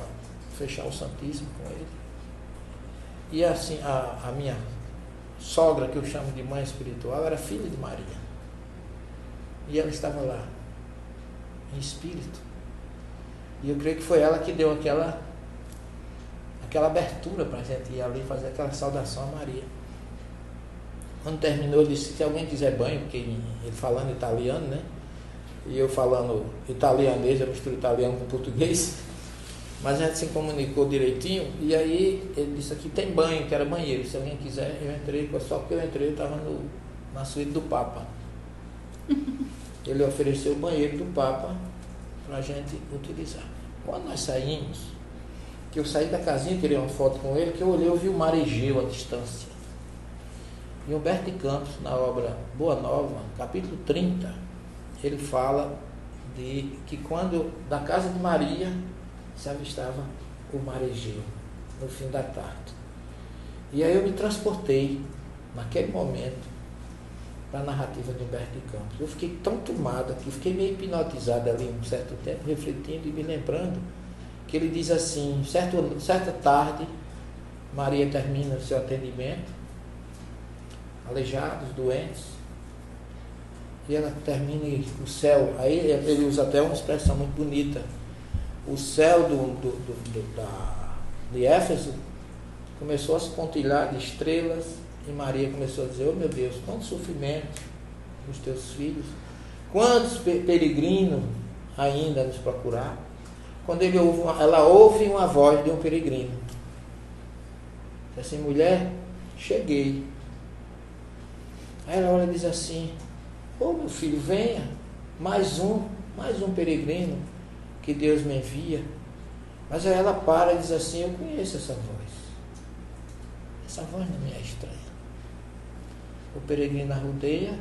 [SPEAKER 2] fechar o Santíssimo com ele. E assim, a minha sogra, que eu chamo de mãe espiritual, era filha de Maria. E ela estava lá, em espírito. E eu creio que foi ela que deu aquela abertura para a gente ir ali fazer aquela saudação a Maria. Quando terminou, ele disse: se alguém quiser banho, porque ele falando italiano, né? E eu falando italianês, eu misturo italiano com português, mas a gente se comunicou direitinho. E aí ele disse: aqui tem banho, que era banheiro, se alguém quiser. Eu entrei, só que eu entrei, eu estava na suíte do Papa. Ele ofereceu o banheiro do Papa para a gente utilizar. Quando nós saímos, que eu saí da casinha, tirei uma foto com ele, que eu olhei, eu vi o mar Egeu à distância. E Humberto de Campos, na obra Boa Nova, capítulo 30, ele fala de que quando da casa de Maria se avistava o mar Egeu, no fim da tarde. E aí eu me transportei, naquele momento, para a narrativa de Humberto de Campos. Eu fiquei tão tomado que fiquei meio hipnotizado ali um certo tempo, refletindo e me lembrando que ele diz assim: certa tarde, Maria termina o seu atendimento, aleijados, doentes, e ela termina o céu. Aí ele usa até uma expressão muito bonita: o céu de Éfeso começou a se pontilhar de estrelas, e Maria começou a dizer: oh meu Deus, quanto sofrimento dos teus filhos, quantos peregrinos ainda nos procurar. Quando ela ouve uma voz de um peregrino, diz assim: mulher, cheguei. Aí ela olha e diz assim: oh meu filho, venha, mais um peregrino que Deus me envia. Mas aí ela para e diz assim: eu conheço essa voz não me é estranha. O peregrino a rodeia,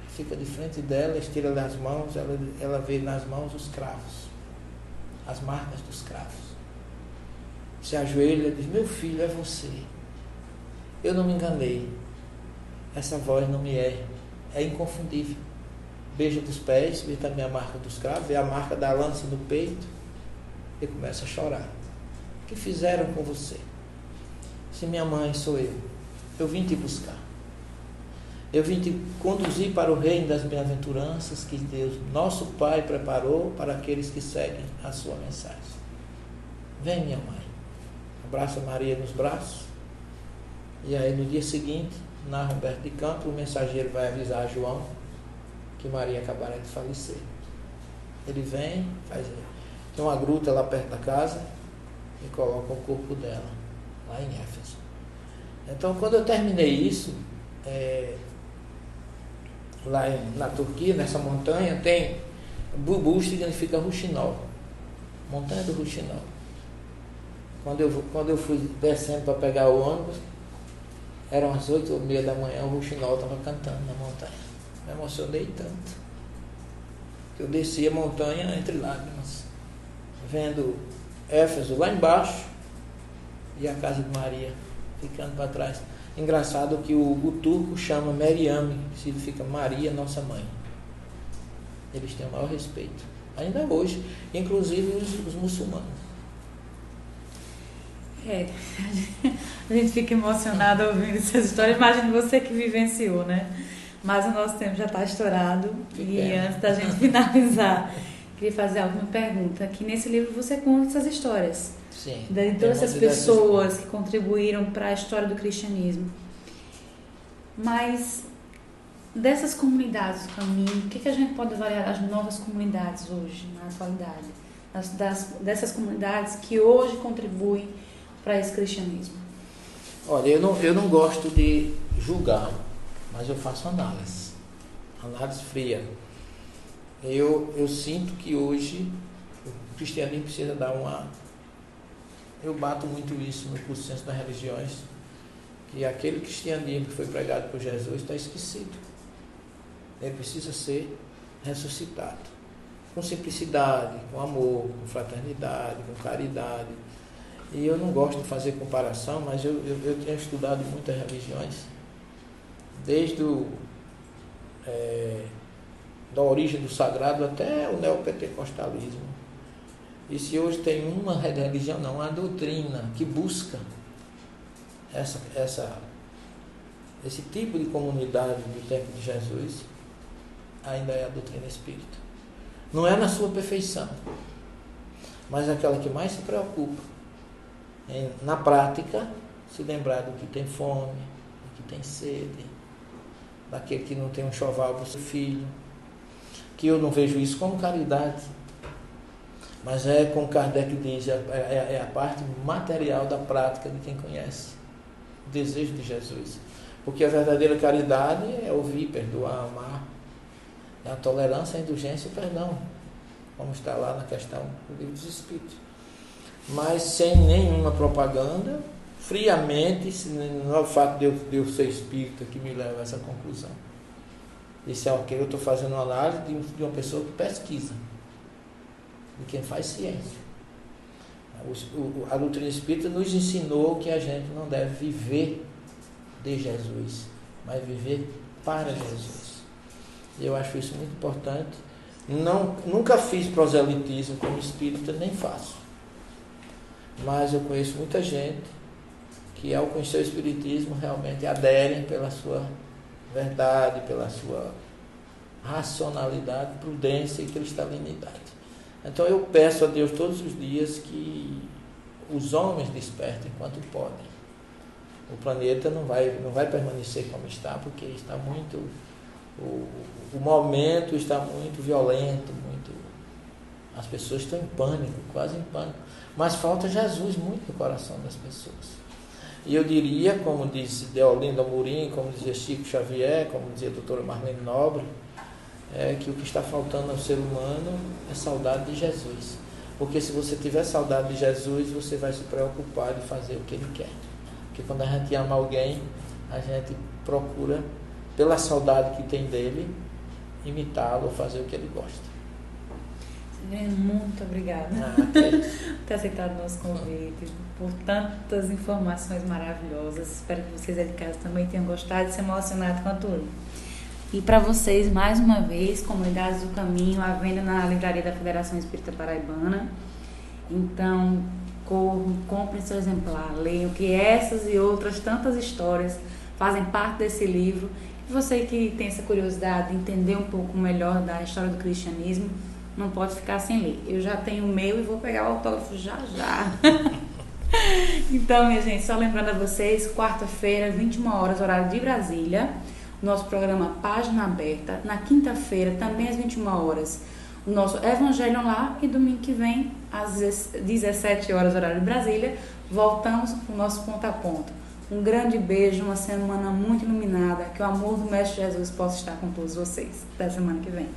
[SPEAKER 2] fica de frente dela, estira as mãos, ela vê nas mãos os cravos, as marcas dos cravos. Se ajoelha e diz: meu filho, é você. Eu não me enganei. Essa voz não me é inconfundível. Beija dos pés, vê também a marca dos cravos, vê a marca da lança no peito e começa a chorar. O que fizeram com você? Se minha mãe sou eu vim te buscar. Eu vim te conduzir para o reino das bem-aventuranças que Deus, nosso Pai, preparou para aqueles que seguem a sua mensagem. Vem, minha mãe. Abraça Maria nos braços. E aí no dia seguinte, narra Humberto de Campos, o mensageiro vai avisar a João que Maria acabara de falecer. Ele vem, tem uma gruta lá perto da casa e coloca o corpo dela, lá em Éfeso. Então, quando eu terminei isso, lá na Turquia, nessa montanha, tem Bubu, significa Ruxinol, montanha do Ruxinol. Quando eu fui descendo para pegar o ônibus, eram as 8h30 da manhã, o Ruxinol estava cantando na montanha. Me emocionei tanto que eu desci a montanha entre lágrimas, vendo Éfeso lá embaixo e a casa de Maria ficando para trás. Engraçado que o turco chama Meriame, que significa Maria, nossa mãe. Eles têm o maior respeito, ainda hoje, inclusive os muçulmanos.
[SPEAKER 1] A gente fica emocionado ouvindo essas histórias. Imagino você que vivenciou, né? Mas o nosso tempo já está estourado. E antes da gente finalizar, queria fazer alguma pergunta. Que nesse livro você conta essas histórias.
[SPEAKER 2] Sim.
[SPEAKER 1] De todas essas pessoas que contribuíram para a história do cristianismo. Mas dessas comunidades do caminho, o que a gente pode avaliar das novas comunidades hoje, na atualidade? Dessas comunidades que hoje contribuem para esse cristianismo?
[SPEAKER 2] Olha, eu não gosto de julgar, mas eu faço análise fria. Eu sinto que hoje o cristianismo precisa dar uma... Eu bato muito isso no curso Ciência das Religiões, que aquele cristianismo que foi pregado por Jesus está esquecido. Ele precisa ser ressuscitado, com simplicidade, com amor, com fraternidade, com caridade. E eu não gosto de fazer comparação, mas eu tenho estudado muitas religiões, desde da origem do sagrado até o neopentecostalismo. E se hoje tem uma religião, não, uma doutrina que busca esse tipo de comunidade do tempo de Jesus, ainda é a doutrina espírita. Não é na sua perfeição, mas é aquela que mais se preocupa na prática, se lembrar do que tem fome, do que tem sede, daquele que não tem um enxoval para o seu filho, que eu não vejo isso como caridade, mas como Kardec diz, é a parte material da prática de quem conhece o desejo de Jesus. Porque a verdadeira caridade é ouvir, perdoar, amar, é a tolerância, a indulgência e o perdão, como está lá na questão do Livro dos Espíritos. Mas sem nenhuma propaganda, friamente, não é o fato de eu ser espírita que me leva a essa conclusão. Isso é o que eu estou fazendo uma análise de uma pessoa que pesquisa, de quem faz ciência. A doutrina espírita nos ensinou que a gente não deve viver de Jesus, mas viver para Jesus. Eu acho isso muito importante. Nunca fiz proselitismo como espírita, nem faço. Mas eu conheço muita gente que, ao conhecer o espiritismo, realmente aderem pela sua verdade, pela sua racionalidade, prudência e cristalinidade. Então eu peço a Deus todos os dias que os homens despertem enquanto podem. O planeta não vai permanecer como está, porque está muito... O momento está muito violento, as pessoas estão em pânico, quase em pânico. Mas falta Jesus muito no coração das pessoas. E eu diria, como disse Deolinda Amorim, como dizia Chico Xavier, como dizia a doutora Marlene Nobre, que o que está faltando ao ser humano é saudade de Jesus. Porque se você tiver saudade de Jesus, você vai se preocupar de fazer o que Ele quer. Porque quando a gente ama alguém, a gente procura, pela saudade que tem dele, imitá-lo ou fazer o que ele gosta.
[SPEAKER 1] Muito obrigada por ter aceitado o nosso convite, por tantas informações maravilhosas. Espero que vocês aí de casa também tenham gostado e se emocionado quanto eu. E para vocês, mais uma vez, Comunidades do Caminho, à venda na livraria da Federação Espírita Paraibana. Então, corram, comprem seu exemplar, leiam, que essas e outras tantas histórias fazem parte desse livro. E você que tem essa curiosidade de entender um pouco melhor da história do cristianismo, não pode ficar sem ler. Eu já tenho o meu e vou pegar o autógrafo já. Então, minha gente, só lembrando a vocês, quarta-feira, 21 horas, horário de Brasília, nosso programa Página Aberta. Na quinta-feira, também às 21 horas, o nosso Evangelho lá, e domingo que vem, às 17 horas, horário de Brasília, voltamos para o nosso ponto a ponto. Um grande beijo, uma semana muito iluminada, que o amor do Mestre Jesus possa estar com todos vocês. Até semana que vem.